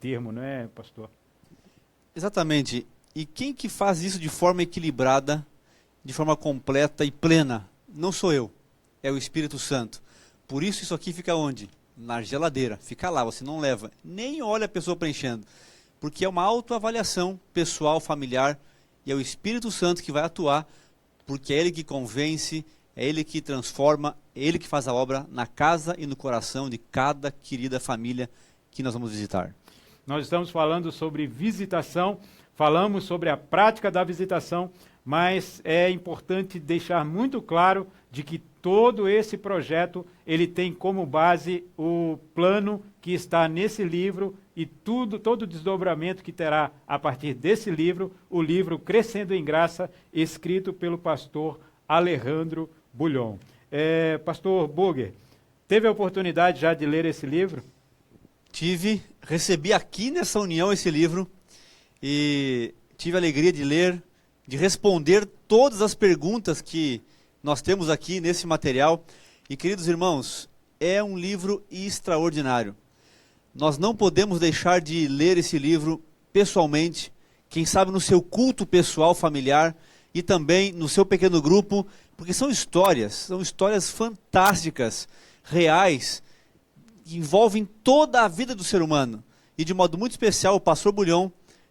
termo, não é, pastor? Exatamente. E quem que faz isso de forma equilibrada, de forma completa e plena? Não sou eu, é o Espírito Santo. Por isso aqui fica onde? Na geladeira. Fica lá, você não leva. Nem olha a pessoa preenchendo. Porque é uma autoavaliação pessoal, familiar, e é o Espírito Santo que vai atuar, porque é Ele que convence, é Ele que transforma, é Ele que faz a obra na casa e no coração de cada querida família que nós vamos visitar. Nós estamos falando sobre visitação, falamos sobre a prática da visitação, mas é importante deixar muito claro de que todo esse projeto ele tem como base o plano que está nesse livro e todo o desdobramento que terá a partir desse livro, o livro Crescendo em Graça, escrito pelo pastor Alejandro Bulhon. Pastor Burger, teve a oportunidade já de ler esse livro? Recebi aqui nessa união esse livro e tive a alegria de ler, de responder todas as perguntas que nós temos aqui nesse material. E, queridos irmãos, é um livro extraordinário. Nós não podemos deixar de ler esse livro pessoalmente, quem sabe no seu culto pessoal, familiar, e também no seu pequeno grupo, porque são histórias fantásticas, reais, que envolvem toda a vida do ser humano. E de modo muito especial, o pastor Bulhon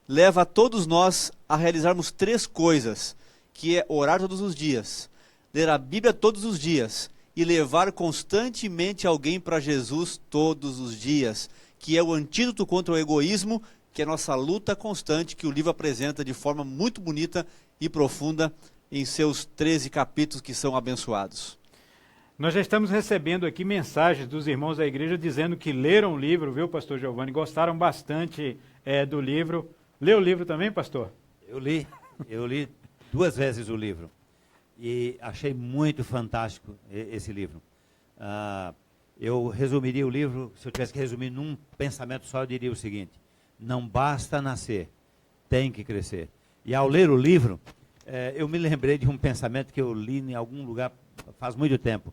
leva a todos nós a realizarmos 3 coisas, que é orar todos os dias, ler a Bíblia todos os dias e levar constantemente alguém para Jesus todos os dias, que é o antídoto contra o egoísmo, que é a nossa luta constante, que o livro apresenta de forma muito bonita e profunda em seus 13 capítulos que são abençoados. Nós já estamos recebendo aqui mensagens dos irmãos da igreja dizendo que leram o livro, viu, pastor Giovanni? Gostaram bastante do livro. Leu o livro também, pastor? Eu li 2 vezes o livro e achei muito fantástico esse livro. Eu resumiria o livro, se eu tivesse que resumir num pensamento só, eu diria o seguinte: não basta nascer, tem que crescer. E ao ler o livro, eu me lembrei de um pensamento que eu li em algum lugar faz muito tempo,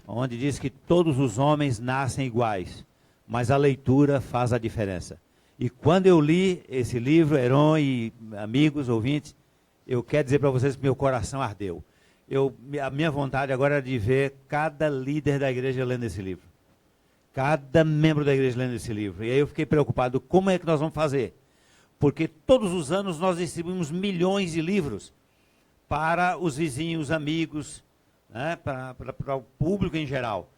onde diz que todos os homens nascem iguais, mas a leitura faz a diferença. E quando eu li esse livro, Heron e amigos, ouvintes, eu quero dizer para vocês que meu coração ardeu. A minha vontade agora é de ver cada líder da igreja lendo esse livro. Cada membro da igreja lendo esse livro. E aí eu fiquei preocupado, como é que nós vamos fazer? Porque todos os anos nós distribuímos milhões de livros para os vizinhos, amigos, né, para o público em geral.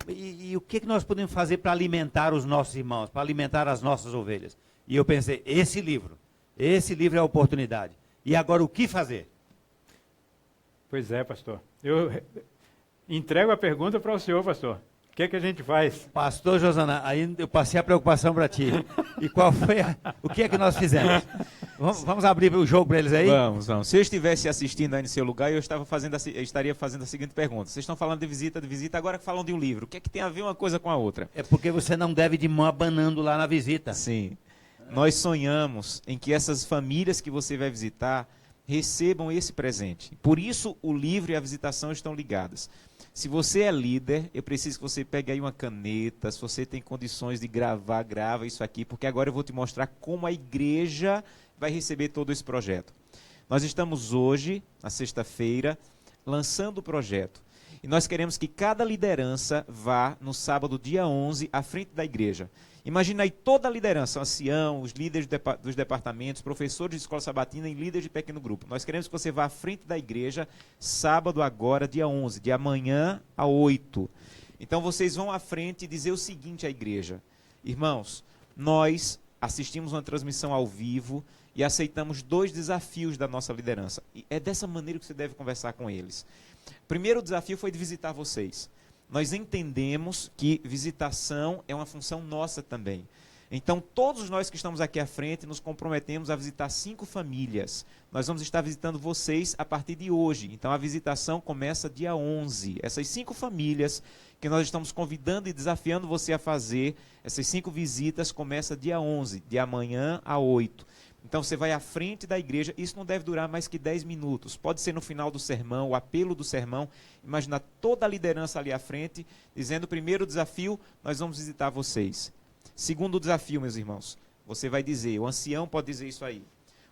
E o que nós podemos fazer para alimentar os nossos irmãos, para alimentar as nossas ovelhas? E eu pensei, esse livro é a oportunidade. E agora o que fazer? Pois é, pastor. Eu entrego a pergunta para o senhor, pastor. O que é que a gente faz? Pastor Josana, aí eu passei a preocupação para ti. E qual foi o que é que nós fizemos? Vamos abrir o jogo para eles aí? Vamos. Se eu estivesse assistindo aí no seu lugar, eu estaria fazendo a seguinte pergunta. Vocês estão falando de visita, agora que falam de um livro. O que é que tem a ver uma coisa com a outra? É porque você não deve de mão abanando lá na visita. Sim. Nós sonhamos em que essas famílias que você vai visitar recebam esse presente. Por isso o livro e a visitação estão ligadas. Se você é líder, eu preciso que você pegue aí uma caneta, se você tem condições de gravar, grava isso aqui, porque agora eu vou te mostrar como a igreja vai receber todo esse projeto. Nós estamos hoje, na sexta-feira, lançando o projeto. E nós queremos que cada liderança vá no sábado, dia 11, à frente da igreja. Imagina aí toda a liderança, o ancião, os líderes dos departamentos, professores de escola sabatina e líderes de pequeno grupo. Nós queremos que você vá à frente da igreja, sábado agora, dia 11, de amanhã a 8. Então vocês vão à frente e dizer o seguinte à igreja: irmãos, nós assistimos uma transmissão ao vivo e aceitamos 2 desafios da nossa liderança. E é dessa maneira que você deve conversar com eles. O primeiro desafio foi de visitar vocês. Nós entendemos que visitação é uma função nossa também. Então, todos nós que estamos aqui à frente nos comprometemos a visitar 5 famílias. Nós vamos estar visitando vocês a partir de hoje. Então, a visitação começa dia 11. Essas 5 famílias que nós estamos convidando e desafiando você a fazer, essas 5 visitas começam dia 11, de amanhã a 8. Então você vai à frente da igreja, isso não deve durar mais que 10 minutos. Pode ser no final do sermão, o apelo do sermão. Imagina toda a liderança ali à frente, dizendo: primeiro desafio, nós vamos visitar vocês. Segundo desafio, meus irmãos, você vai dizer, o ancião pode dizer isso aí.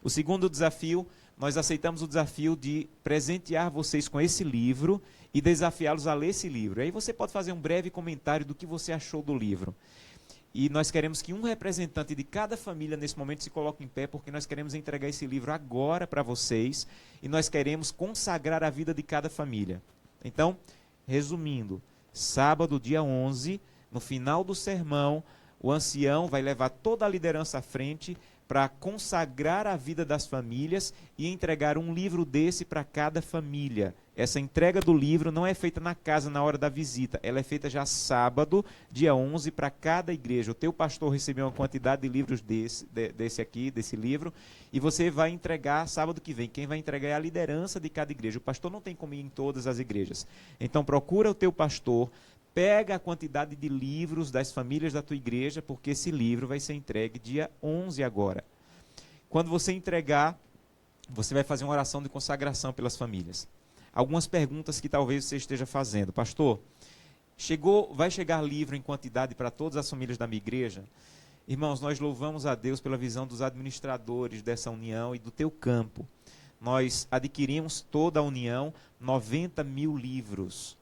O segundo desafio, nós aceitamos o desafio de presentear vocês com esse livro e desafiá-los a ler esse livro. Aí você pode fazer um breve comentário do que você achou do livro. E nós queremos que um representante de cada família nesse momento se coloque em pé, porque nós queremos entregar esse livro agora para vocês e nós queremos consagrar a vida de cada família. Então, resumindo, sábado, dia 11, no final do sermão, o ancião vai levar toda a liderança à frente para consagrar a vida das famílias e entregar um livro desse para cada família. Essa entrega do livro não é feita na casa na hora da visita, ela é feita já sábado, dia 11, para cada igreja. O teu pastor recebeu uma quantidade de livros desse livro, e você vai entregar sábado que vem. Quem vai entregar é a liderança de cada igreja. O pastor não tem como ir em todas as igrejas. Então procura o teu pastor, pega a quantidade de livros das famílias da tua igreja, porque esse livro vai ser entregue dia 11 agora. Quando você entregar, você vai fazer uma oração de consagração pelas famílias. Algumas perguntas que talvez você esteja fazendo. Pastor, vai chegar livro em quantidade para todas as famílias da minha igreja? Irmãos, nós louvamos a Deus pela visão dos administradores dessa união e do teu campo. Nós adquirimos toda a união, 90 mil livros.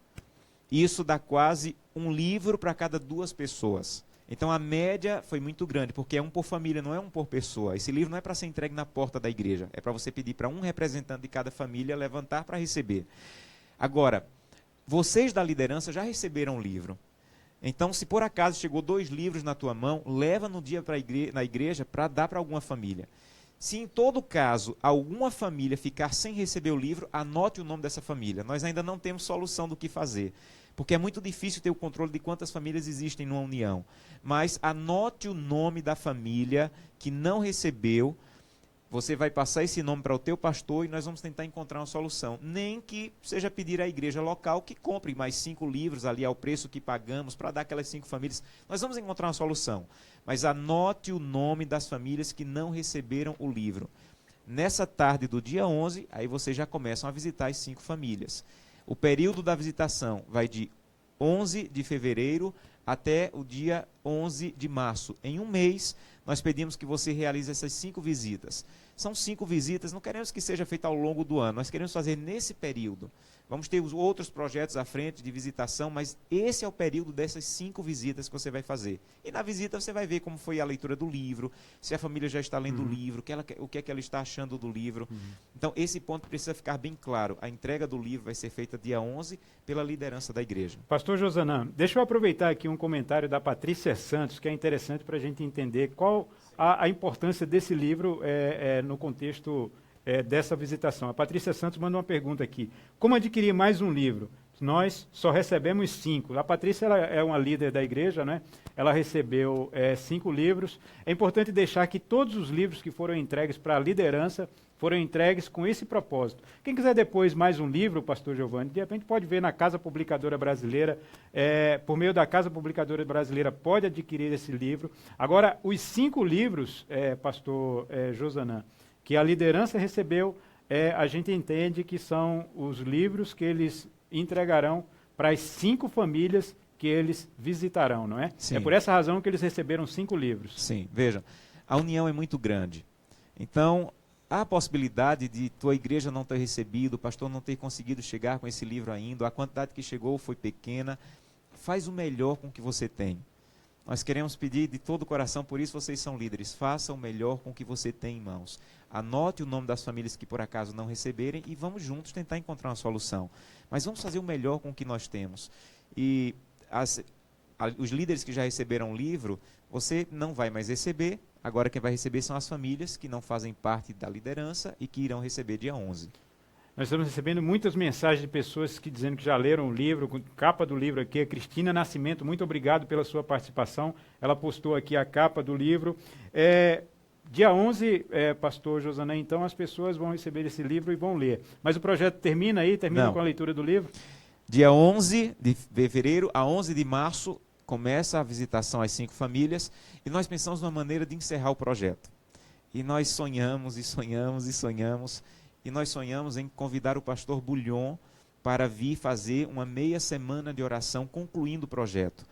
Isso dá quase um livro para cada 2 pessoas. Então a média foi muito grande, porque é um por família, não é um por pessoa. Esse livro não é para ser entregue na porta da igreja, é para você pedir para um representante de cada família levantar para receber. Agora, vocês da liderança já receberam o livro. Então, se por acaso chegou 2 livros na tua mão, leva no dia na igreja para dar para alguma família. Se em todo caso alguma família ficar sem receber o livro, anote o nome dessa família. Nós ainda não temos solução do que fazer, porque é muito difícil ter o controle de quantas famílias existem numa união. Mas anote o nome da família que não recebeu. Você vai passar esse nome para o teu pastor e nós vamos tentar encontrar uma solução. Nem que seja pedir à igreja local que compre mais 5 livros ali ao preço que pagamos para dar aquelas 5 famílias. Nós vamos encontrar uma solução. Mas anote o nome das famílias que não receberam o livro. Nessa tarde do dia 11, aí vocês já começam a visitar as 5 famílias. O período da visitação vai de 11 de fevereiro até o dia 11 de março. Em um mês, nós pedimos que você realize essas 5 visitas. São 5 visitas, não queremos que seja feita ao longo do ano, nós queremos fazer nesse período. Vamos ter os outros projetos à frente de visitação, mas esse é o período dessas 5 visitas que você vai fazer. E na visita você vai ver como foi a leitura do livro, se a família já está lendo o livro, o que é que ela está achando do livro. Então, esse ponto precisa ficar bem claro. A entrega do livro vai ser feita dia 11 pela liderança da igreja. Pastor Josanã, deixa eu aproveitar aqui um comentário da Patrícia Santos, que é interessante para a gente entender qual a importância desse livro no contexto dessa visitação. A Patrícia Santos manda uma pergunta aqui. Como adquirir mais um livro? Nós só recebemos 5. A Patrícia ela é uma líder da igreja, né? Ela recebeu 5 livros. É importante deixar que todos os livros que foram entregues para a liderança foram entregues com esse propósito. Quem quiser depois mais um livro, pastor Giovanni, de repente pode ver na Casa Publicadora Brasileira, por meio da Casa Publicadora Brasileira pode adquirir esse livro. Agora, os 5 livros, pastor Josanã, que a liderança recebeu, a gente entende que são os livros que eles entregarão para as 5 famílias que eles visitarão, não é? Sim. É por essa razão que eles receberam 5 livros. Sim, vejam, a união é muito grande. Então, há a possibilidade de tua igreja não ter recebido, o pastor não ter conseguido chegar com esse livro ainda, a quantidade que chegou foi pequena. Faz o melhor com o que você tem. Nós queremos pedir de todo o coração, por isso vocês são líderes, faça o melhor com o que você tem em mãos. Anote o nome das famílias que por acaso não receberem e vamos juntos tentar encontrar uma solução. Mas vamos fazer o melhor com o que nós temos. E os líderes que já receberam o livro, você não vai mais receber. Agora quem vai receber são as famílias que não fazem parte da liderança e que irão receber dia 11. Nós estamos recebendo muitas mensagens de pessoas que dizendo que já leram o livro, com capa do livro aqui. A Cristina Nascimento, muito obrigado pela sua participação. Ela postou aqui a capa do livro. Dia 11, pastor Josanã, então as pessoas vão receber esse livro e vão ler. Mas o projeto termina aí? Termina com a leitura do livro? Dia 11 de fevereiro a 11 de março começa a visitação às 5 famílias e nós pensamos numa maneira de encerrar o projeto. E nós sonhamos e sonhamos e sonhamos. E nós sonhamos em convidar o pastor Bulhon para vir fazer uma meia semana de oração concluindo o projeto.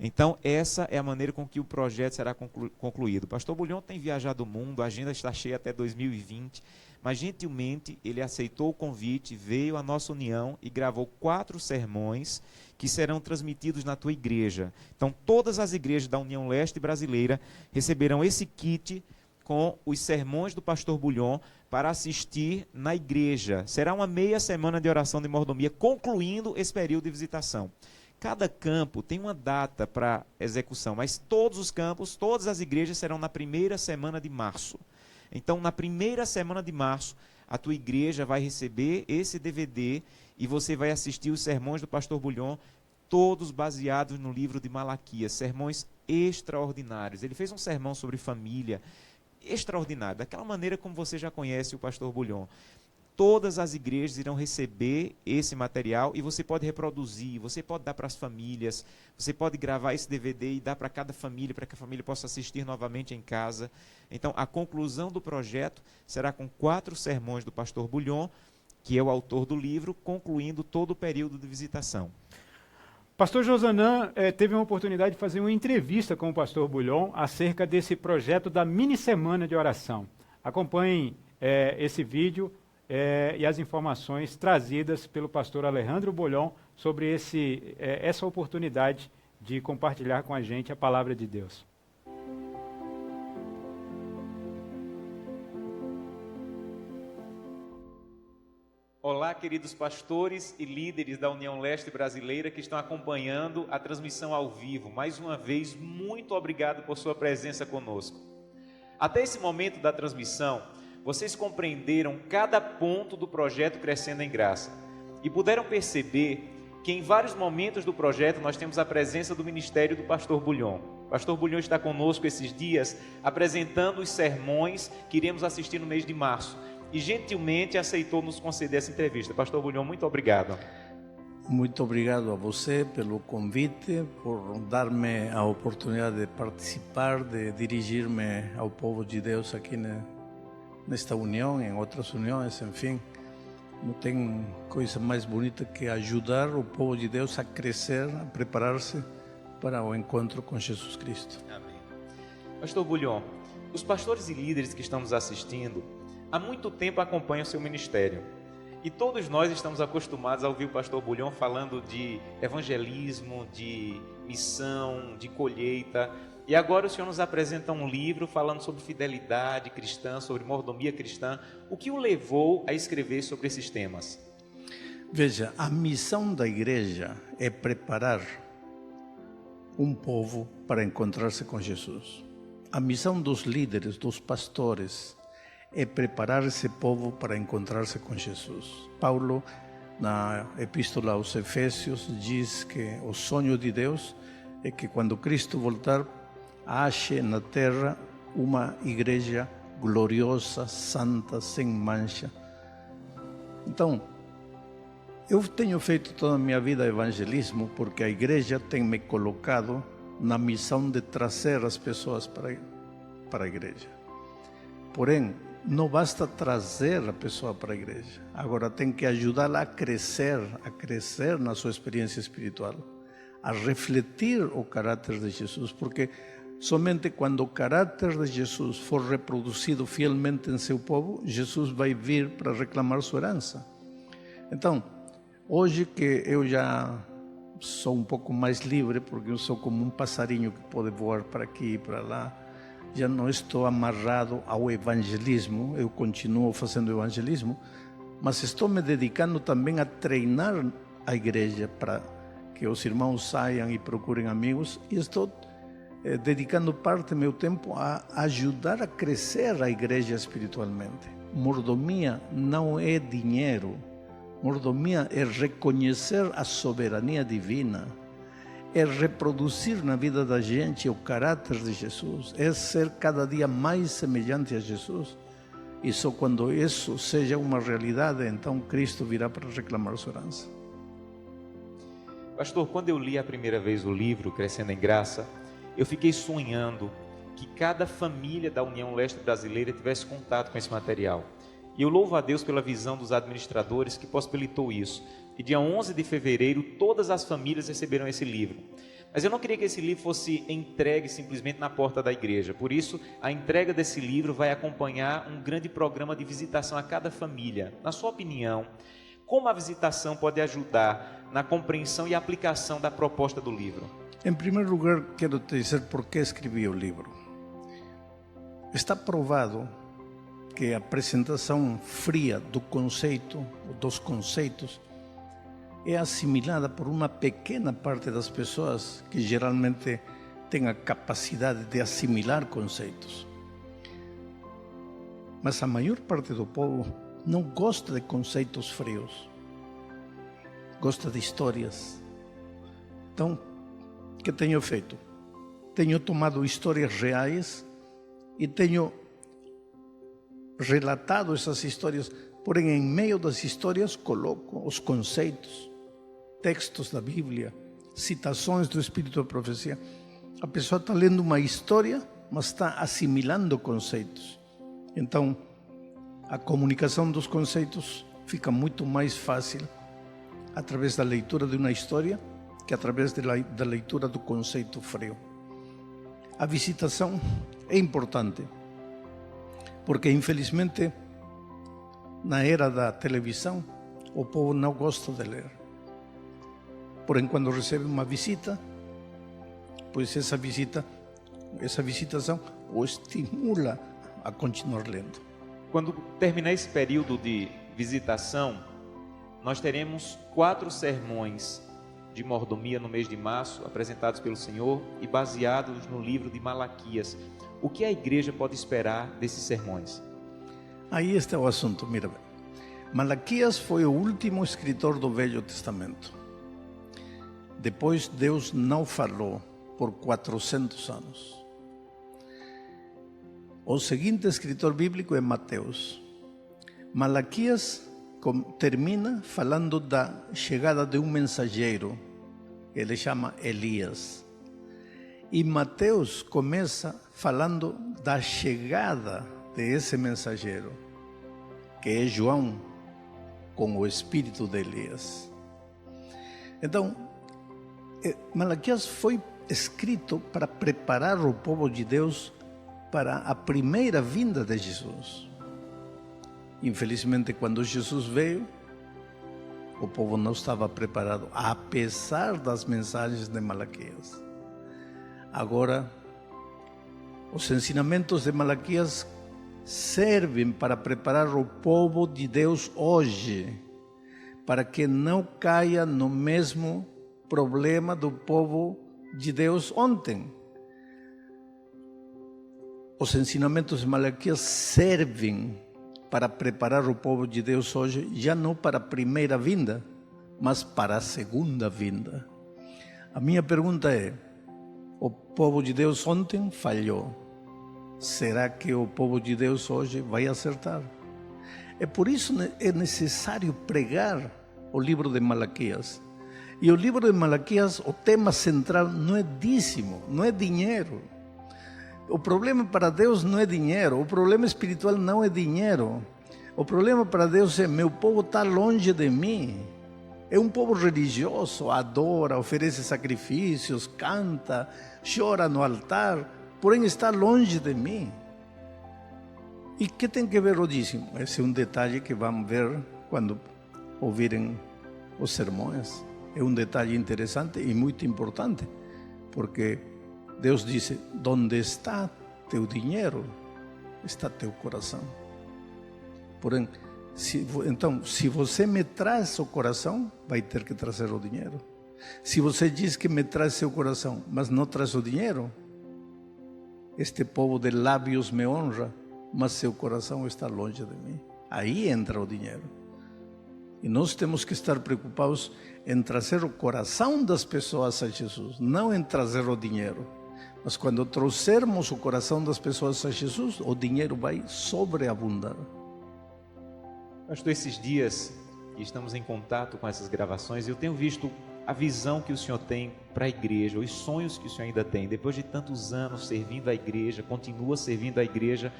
Então, essa é a maneira com que o projeto será concluído. O pastor Bulhon tem viajado o mundo, a agenda está cheia até 2020, mas gentilmente ele aceitou o convite, veio à nossa união e gravou 4 sermões que serão transmitidos na tua igreja. Então, todas as igrejas da União Leste Brasileira receberão esse kit com os sermões do pastor Bulhon para assistir na igreja. Será uma meia semana de oração de mordomia, concluindo esse período de visitação. Cada campo tem uma data para execução, mas todos os campos, todas as igrejas serão na primeira semana de março. Então, na primeira semana de março, a tua igreja vai receber esse DVD e você vai assistir os sermões do pastor Bulhon, todos baseados no livro de Malaquias, sermões extraordinários. Ele fez um sermão sobre família, extraordinário, daquela maneira como você já conhece o pastor Bulhon. Todas as igrejas irão receber esse material e você pode reproduzir, você pode dar para as famílias, você pode gravar esse DVD e dar para cada família, para que a família possa assistir novamente em casa. Então, a conclusão do projeto será com 4 sermões do pastor Bulhon, que é o autor do livro, concluindo todo o período de visitação. Pastor Josanã teve uma oportunidade de fazer uma entrevista com o pastor Bulhon acerca desse projeto da mini semana de oração. Acompanhem esse vídeo e as informações trazidas pelo pastor Alejandro Bulhon sobre essa oportunidade de compartilhar com a gente a palavra de Deus. Olá, queridos pastores e líderes da União Leste Brasileira que estão acompanhando a transmissão ao vivo. Mais uma vez, muito obrigado por sua presença conosco. Até esse momento da transmissão, vocês compreenderam cada ponto do projeto Crescendo em Graça e puderam perceber que em vários momentos do projeto nós temos a presença do ministério do pastor Bulhon. O pastor Bulhon está conosco esses dias apresentando os sermões que iremos assistir no mês de março. E gentilmente aceitou nos conceder essa entrevista. Pastor Bulhon, muito obrigado. Muito obrigado a você pelo convite, por dar-me a oportunidade de participar, de dirigir-me ao povo de Deus aqui nesta união, em outras uniões, enfim. Não tem coisa mais bonita que ajudar o povo de Deus a crescer, a preparar-se para o encontro com Jesus Cristo. Amém. Pastor Bulhon, os pastores e líderes que estão nos assistindo há muito tempo acompanham o seu ministério. E todos nós estamos acostumados a ouvir o pastor Bulhon falando de evangelismo, de missão, de colheita. E agora o senhor nos apresenta um livro falando sobre fidelidade cristã, sobre mordomia cristã. O que o levou a escrever sobre esses temas? Veja, a missão da igreja é preparar um povo para encontrar-se com Jesus. A missão dos líderes, dos pastores, é preparar esse povo para encontrar-se com Jesus. Paulo, na Epístola aos Efésios, diz que o sonho de Deus é que quando Cristo voltar, ache na terra uma igreja gloriosa, santa, sem mancha. Então, eu tenho feito toda a minha vida evangelismo porque a igreja tem me colocado na missão de trazer as pessoas para a igreja. Porém, não basta trazer a pessoa para a igreja, agora tem que ajudá-la a crescer na sua experiência espiritual, a refletir o caráter de Jesus, porque somente quando o caráter de Jesus for reproduzido fielmente em seu povo, Jesus vai vir para reclamar sua herança. Então, hoje que eu já sou um pouco mais livre, porque eu sou como um passarinho que pode voar para aqui e para lá, já não estou amarrado ao evangelismo, eu continuo fazendo evangelismo, mas estou me dedicando também a treinar a igreja para que os irmãos saiam e procurem amigos, e estou dedicando parte do meu tempo a ajudar a crescer a igreja espiritualmente. Mordomia não é dinheiro, mordomia é reconhecer a soberania divina, é reproduzir na vida da gente o caráter de Jesus, é ser cada dia mais semelhante a Jesus. E só quando isso seja uma realidade, então Cristo virá para reclamar sua herança. Pastor, quando eu li a primeira vez o livro Crescendo em Graça, eu fiquei sonhando que cada família da União Leste Brasileira tivesse contato com esse material. E eu louvo a Deus pela visão dos administradores que possibilitou isso. E dia 11 de fevereiro, todas as famílias receberam esse livro. Mas eu não queria que esse livro fosse entregue simplesmente na porta da igreja. Por isso, a entrega desse livro vai acompanhar um grande programa de visitação a cada família. Na sua opinião, como a visitação pode ajudar na compreensão e aplicação da proposta do livro? Em primeiro lugar, quero te dizer por que escrevi o livro. Está provado que a apresentação fria do conceito, dos conceitos, é assimilada por uma pequena parte das pessoas que geralmente tem a capacidade de assimilar conceitos. Mas a maior parte do povo não gosta de conceitos frios, gosta de histórias. Então, o que tenho feito? Tenho tomado histórias reais e tenho relatado essas histórias, porém, em meio das histórias, coloco os conceitos, textos da Bíblia, citações do Espírito da Profecia. A pessoa está lendo uma história, mas está assimilando conceitos. Então, a comunicação dos conceitos fica muito mais fácil através da leitura de uma história que através da leitura do conceito frio. A visitação é importante, porque infelizmente na era da televisão o povo não gosta de ler. Porém, quando recebe uma visita, pois essa visitação o estimula a continuar lendo. Quando terminar esse período de visitação, nós teremos 4 sermões de mordomia no mês de março, apresentados pelo Senhor e baseados no livro de Malaquias. O que a igreja pode esperar desses sermões? Aí está o assunto, mira bem. Malaquias foi o último escritor do Velho Testamento. Depois Deus não falou por 400 anos. O seguinte escritor bíblico é Mateus. Malaquias termina falando da chegada de um mensageiro, que ele chama Elias. E Mateus começa falando da chegada desse mensageiro, que é João, com o espírito de Elias. Então, Malaquias foi escrito para preparar o povo de Deus para a primeira vinda de Jesus. Infelizmente, quando Jesus veio, o povo não estava preparado, apesar das mensagens de Malaquias. Agora, os ensinamentos de Malaquias servem para preparar o povo de Deus hoje, para que não caia no mesmo problema do povo de Deus ontem. Os ensinamentos de Malaquias servem para preparar o povo de Deus hoje, já não para a primeira vinda, mas para a segunda vinda. A minha pergunta é: o povo de Deus ontem falhou. Será que o povo de Deus hoje vai acertar? É por isso que é necessário pregar o livro de Malaquias. E o livro de Malaquias, o tema central não é dízimo, não é dinheiro. O problema para Deus não é dinheiro, o problema espiritual não é dinheiro. O problema para Deus é: meu povo está longe de mim. É um povo religioso, adora, oferece sacrifícios, canta, chora no altar, porém está longe de mim. E que tem que ver o dízimo? Esse é um detalhe que vamos ver quando ouvirem os sermões. É um detalhe interessante e muito importante, porque Deus disse: onde está teu dinheiro, está teu coração. Porém, se você me traz o coração, vai ter que trazer o dinheiro. Se você diz que me traz seu coração, mas não traz o dinheiro, este povo de lábios me honra, mas seu coração está longe de mim. Aí entra o dinheiro. E nós temos que estar preocupados em trazer o coração das pessoas a Jesus, não em trazer o dinheiro. Mas quando trouxermos o coração das pessoas a Jesus, o dinheiro vai sobreabundar. Pastor, esses dias que estamos em contato com essas gravações, eu tenho visto a visão que o senhor tem para a igreja, os sonhos que o senhor ainda tem, depois de tantos anos servindo a igreja, continua servindo a igreja.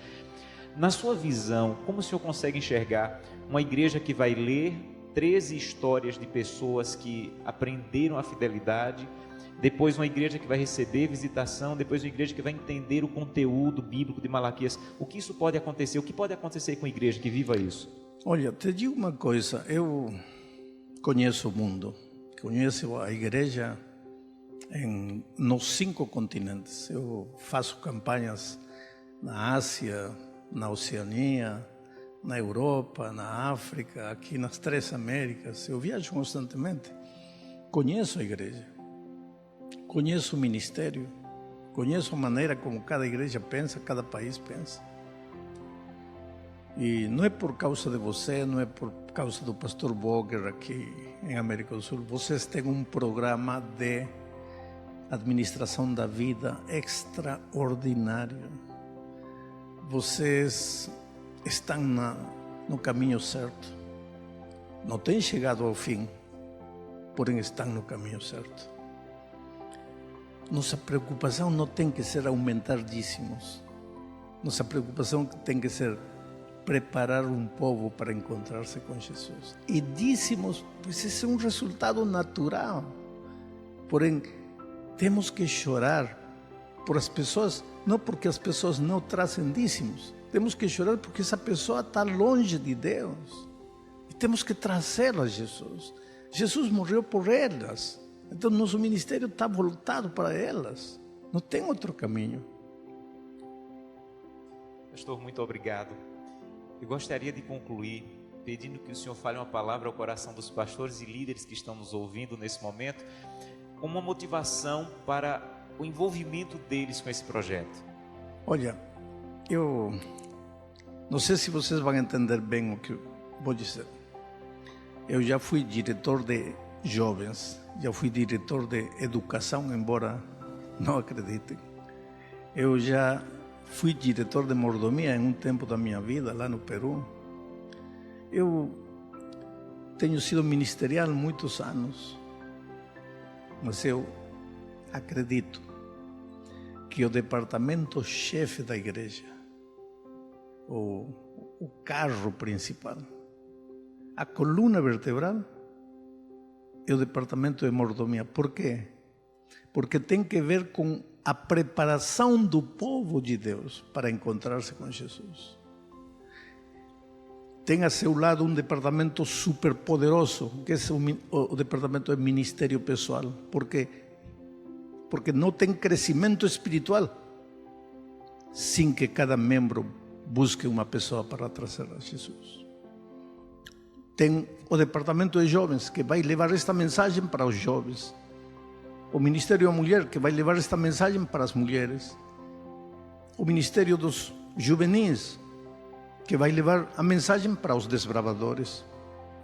Na sua visão, como o senhor consegue enxergar uma igreja que vai ler 13 histórias de pessoas que aprenderam a fidelidade, depois uma igreja que vai receber visitação, depois uma igreja que vai entender o conteúdo bíblico de Malaquias? O que isso pode acontecer? O que pode acontecer com a igreja que viva isso? Olha, te digo uma coisa, eu conheço o mundo, conheço a igreja nos 5 continentes. Eu faço campanhas na Ásia, na Oceania, na Europa, na África, aqui nas 3 Américas. Eu viajo constantemente. Conheço a igreja, conheço o ministério, conheço a maneira como cada igreja pensa, cada país pensa. E não é por causa de você, não é por causa do pastor Boger aqui em América do Sul. Vocês têm um programa de administração da vida extraordinário. Vocês estão no caminho certo. Não têm chegado ao fim, porém estão no caminho certo. Nossa preocupação não tem que ser aumentar dízimos. Nossa preocupação tem que ser preparar um povo para encontrar-se com Jesus. E dízimos, pois esse é um resultado natural. Porém, temos que chorar por as pessoas, não porque as pessoas não trazem dízimos. Temos que chorar porque essa pessoa está longe de Deus. E temos que trazê-la a Jesus. Jesus morreu por elas. Então, nosso ministério está voltado para elas. Não tem outro caminho. Pastor, muito obrigado. Eu gostaria de concluir pedindo que o senhor fale uma palavra ao coração dos pastores e líderes que estão nos ouvindo nesse momento, como uma motivação para o envolvimento deles com esse projeto. Olha, eu não sei se vocês vão entender bem o que eu vou dizer. Eu já fui diretor de jovens, já fui diretor de educação, embora não acreditem. Eu já fui diretor de mordomia em um tempo da minha vida, lá no Peru. Eu tenho sido ministerial muitos anos, mas eu acredito que o departamento-chefe da igreja, o carro principal, a coluna vertebral, é o departamento de mordomia. Por quê? Porque tem que ver com a preparação do povo de Deus para encontrar-se com Jesus. Tem a seu lado um departamento super poderoso, que é o departamento de ministério pessoal. Por quê? Porque não tem crescimento espiritual sem que cada membro busque uma pessoa para trazer a Jesus. Tem o departamento de jovens, que vai levar esta mensagem para os jovens. O Ministério da Mulher, que vai levar esta mensagem para as mulheres. O Ministério dos Juvenis, que vai levar a mensagem para os desbravadores.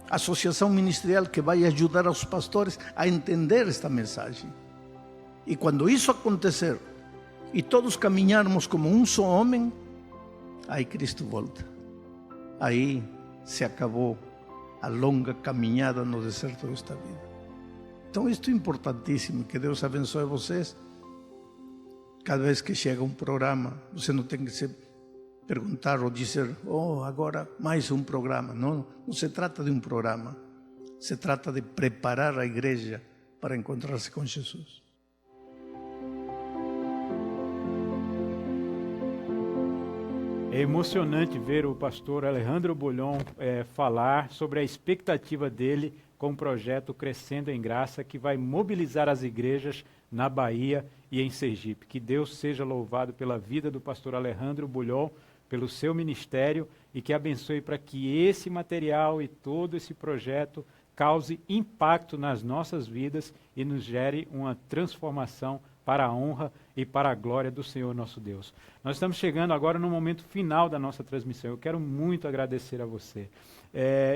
A Associação Ministerial, que vai ajudar aos pastores a entender esta mensagem. E quando isso acontecer, e todos caminharmos como um só homem, aí Cristo volta. Aí se acabou a longa caminhada no deserto desta vida. Então, isto é importantíssimo. Que Deus abençoe vocês. Cada vez que chega um programa, você não tem que se perguntar ou dizer, agora mais um programa. Não se trata de um programa. Se trata de preparar a igreja para encontrar-se com Jesus. É emocionante ver o pastor Alejandro Bulhon falar sobre a expectativa dele com o projeto Crescendo em Graça, que vai mobilizar as igrejas na Bahia e em Sergipe. Que Deus seja louvado pela vida do pastor Alejandro Bulhon, pelo seu ministério, e que abençoe para que esse material e todo esse projeto cause impacto nas nossas vidas e nos gere uma transformação para a honra e para a glória do Senhor nosso Deus. Nós estamos chegando agora no momento final da nossa transmissão. Eu quero muito agradecer a você.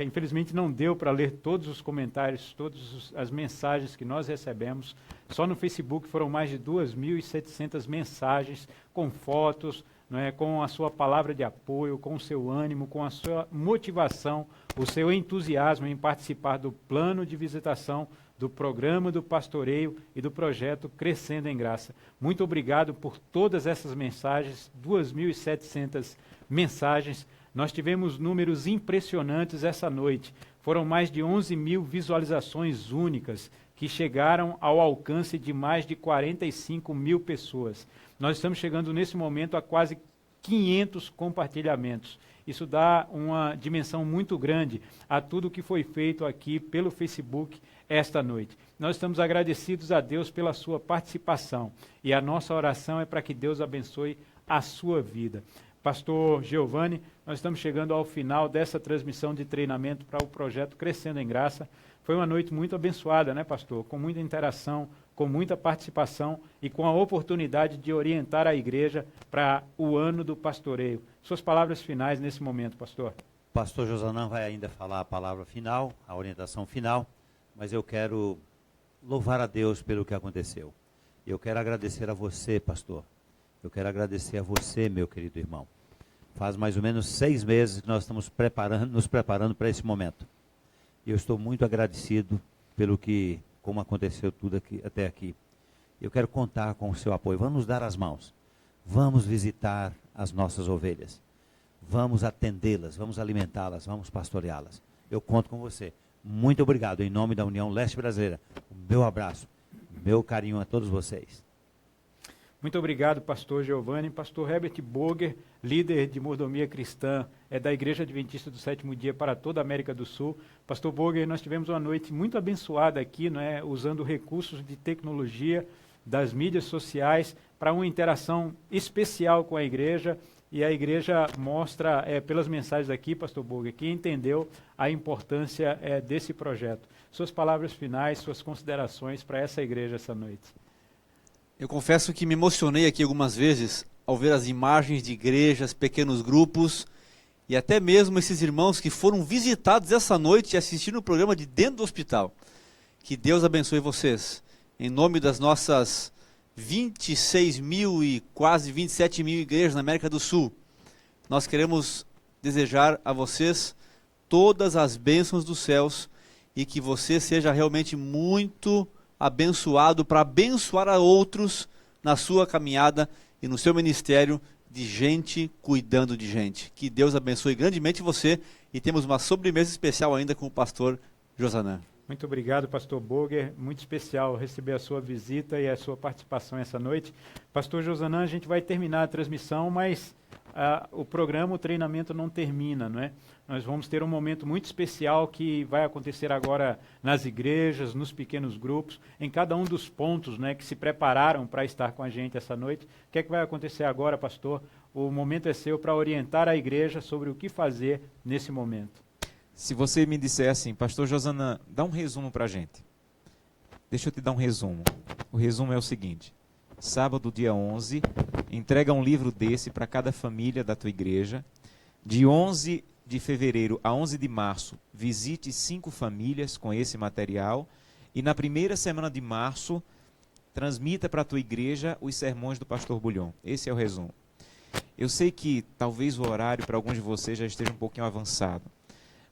Infelizmente não deu para ler todos os comentários, todas as mensagens que nós recebemos. Só no Facebook foram mais de 2.700 mensagens com fotos, com a sua palavra de apoio, com o seu ânimo, com a sua motivação, o seu entusiasmo em participar do plano de visitação, do programa do pastoreio e do projeto Crescendo em Graça. Muito obrigado por todas essas mensagens, 2.700 mensagens. Nós tivemos números impressionantes essa noite. Foram mais de 11.000 visualizações únicas que chegaram ao alcance de mais de 45.000 pessoas. Nós estamos chegando nesse momento a quase 500 compartilhamentos. Isso dá uma dimensão muito grande a tudo que foi feito aqui pelo Facebook esta noite. Nós estamos agradecidos a Deus pela sua participação e a nossa oração é para que Deus abençoe a sua vida. Pastor Giovanni, nós estamos chegando ao final dessa transmissão de treinamento para o projeto Crescendo em Graça. Foi uma noite muito abençoada, né, pastor? Com muita interação, com muita participação e com a oportunidade de orientar a igreja para o ano do pastoreio. Suas palavras finais nesse momento, pastor. Pastor Josanã vai ainda falar a palavra final, a orientação final, mas eu quero louvar a Deus pelo que aconteceu. Eu quero agradecer a você, pastor. Eu quero agradecer a você, meu querido irmão. Faz mais ou menos 6 meses que nós estamos nos preparando para esse momento. E eu estou muito agradecido pelo que, como aconteceu tudo aqui, até aqui. Eu quero contar com o seu apoio. Vamos nos dar as mãos. Vamos visitar as nossas ovelhas. Vamos atendê-las, vamos alimentá-las, vamos pastoreá-las. Eu conto com você. Muito obrigado. Em nome da União Leste Brasileira, o meu abraço, o meu carinho a todos vocês. Muito obrigado, pastor Giovanni. Pastor Herbert Boger, líder de mordomia cristã, da Igreja Adventista do Sétimo Dia para toda a América do Sul. Pastor Boger, nós tivemos uma noite muito abençoada aqui, né, usando recursos de tecnologia, das mídias sociais, para uma interação especial com a igreja. E a igreja mostra, pelas mensagens aqui, pastor Boger, que entendeu a importância desse projeto. Suas palavras finais, suas considerações para essa igreja essa noite. Eu confesso que me emocionei aqui algumas vezes ao ver as imagens de igrejas, pequenos grupos e até mesmo esses irmãos que foram visitados essa noite e assistiram o programa de dentro do hospital. Que Deus abençoe vocês. Em nome das nossas 26 mil e quase 27 mil igrejas na América do Sul, nós queremos desejar a vocês todas as bênçãos dos céus e que você seja realmente muito abençoado para abençoar a outros na sua caminhada e no seu ministério de gente cuidando de gente. Que Deus abençoe grandemente você e temos uma sobremesa especial ainda com o pastor Josanã. Muito obrigado, pastor Boger. Muito especial receber a sua visita e a sua participação essa noite. Pastor Josanã, a gente vai terminar a transmissão, mas o programa, o treinamento não termina, não é? Nós vamos ter um momento muito especial que vai acontecer agora nas igrejas, nos pequenos grupos, em cada um dos pontos, né, que se prepararam para estar com a gente essa noite. O que é que vai acontecer agora, pastor? O momento é seu para orientar a igreja sobre o que fazer nesse momento. Se você me disser assim, pastor Josanã, dá um resumo para a gente. Deixa eu te dar um resumo. O resumo é o seguinte: sábado, dia 11, entrega um livro desse para cada família da tua igreja. De 11 de fevereiro a 11 de março, visite 5 famílias com esse material. E na primeira semana de março, transmita para a tua igreja os sermões do pastor Bulhon. Esse é o resumo. Eu sei que talvez o horário para alguns de vocês já esteja um pouquinho avançado.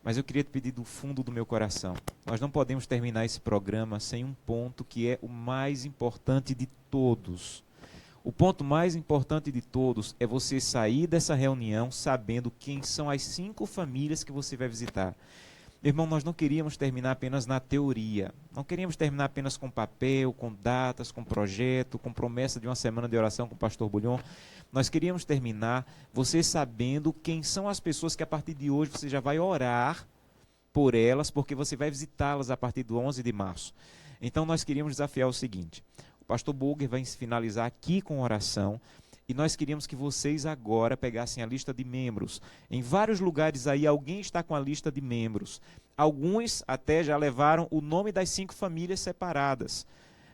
Mas eu queria te pedir do fundo do meu coração. Nós não podemos terminar esse programa sem um ponto que é o mais importante de todos. O ponto mais importante de todos é você sair dessa reunião sabendo quem são as 5 famílias que você vai visitar. Meu irmão, nós não queríamos terminar apenas na teoria. Não queríamos terminar apenas com papel, com datas, com projeto, com promessa de uma semana de oração com o pastor Bulhon. Nós queríamos terminar você sabendo quem são as pessoas que a partir de hoje você já vai orar por elas, porque você vai visitá-las a partir do 11 de março. Então nós queríamos desafiar o seguinte: o pastor Boger vai finalizar aqui com oração, e nós queríamos que vocês agora pegassem a lista de membros. Em vários lugares aí alguém está com a lista de membros. Alguns até já levaram o nome das 5 famílias separadas.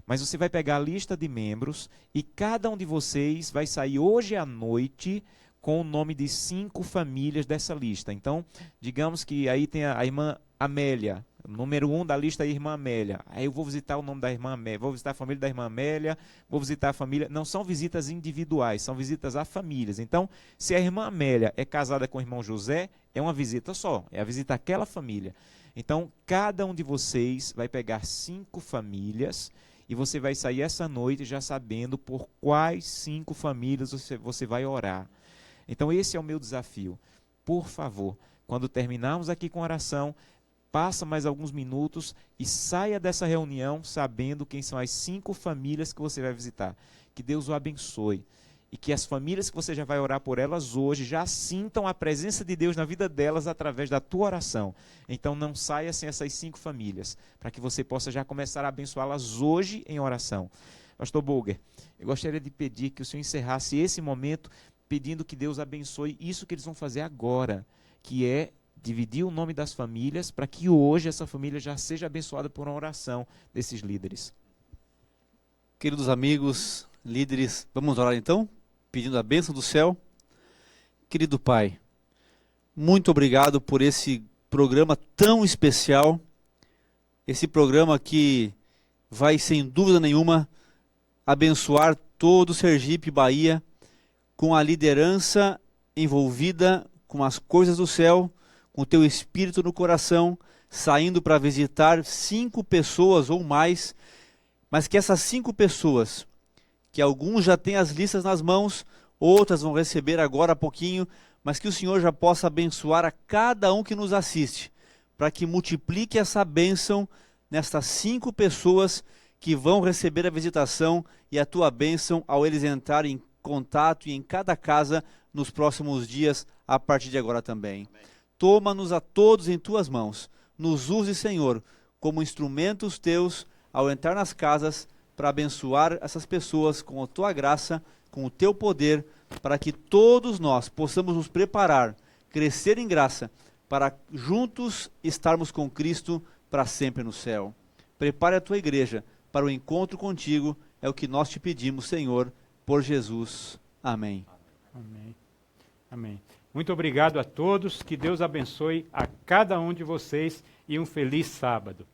Mas você vai pegar a lista de membros e cada um de vocês vai sair hoje à noite com o nome de 5 famílias dessa lista. Então, digamos que aí tem a irmã Amélia, número 1 da lista é a irmã Amélia. Aí eu vou visitar o nome da irmã Amélia, vou visitar a família da irmã Amélia, vou visitar a família... Não são visitas individuais, são visitas a famílias. Então, se a irmã Amélia é casada com o irmão José, é uma visita só, é a visita àquela família. Então, cada um de vocês vai pegar 5 famílias e você vai sair essa noite já sabendo por quais 5 famílias você vai orar. Então, esse é o meu desafio. Por favor, quando terminarmos aqui com a oração, passa mais alguns minutos e saia dessa reunião sabendo quem são as 5 famílias que você vai visitar. Que Deus o abençoe. E que as famílias que você já vai orar por elas hoje já sintam a presença de Deus na vida delas através da tua oração. Então não saia sem essas 5 famílias, para que você possa já começar a abençoá-las hoje em oração. Pastor Boger, eu gostaria de pedir que o senhor encerrasse esse momento pedindo que Deus abençoe isso que eles vão fazer agora, que é dividir o nome das famílias, para que hoje essa família já seja abençoada por uma oração desses líderes. Queridos amigos, líderes, vamos orar então, pedindo a bênção do céu. Querido Pai, muito obrigado por esse programa tão especial, esse programa que vai, sem dúvida nenhuma, abençoar todo o Sergipe, Bahia, com a liderança envolvida com as coisas do céu, com o teu espírito no coração, saindo para visitar 5 pessoas ou mais, mas que essas 5 pessoas, que alguns já têm as listas nas mãos, outras vão receber agora há pouquinho, mas que o Senhor já possa abençoar a cada um que nos assiste, para que multiplique essa bênção nestas 5 pessoas que vão receber a visitação e a tua bênção ao eles entrarem em contato e em cada casa nos próximos dias, a partir de agora também. Toma-nos a todos em tuas mãos, nos use, Senhor, como instrumentos teus ao entrar nas casas para abençoar essas pessoas com a tua graça, com o teu poder, para que todos nós possamos nos preparar, crescer em graça, para juntos estarmos com Cristo para sempre no céu. Prepare a tua igreja para o encontro contigo, é o que nós te pedimos, Senhor, por Jesus. Amém. Amém. Amém. Muito obrigado a todos, que Deus abençoe a cada um de vocês e um feliz sábado.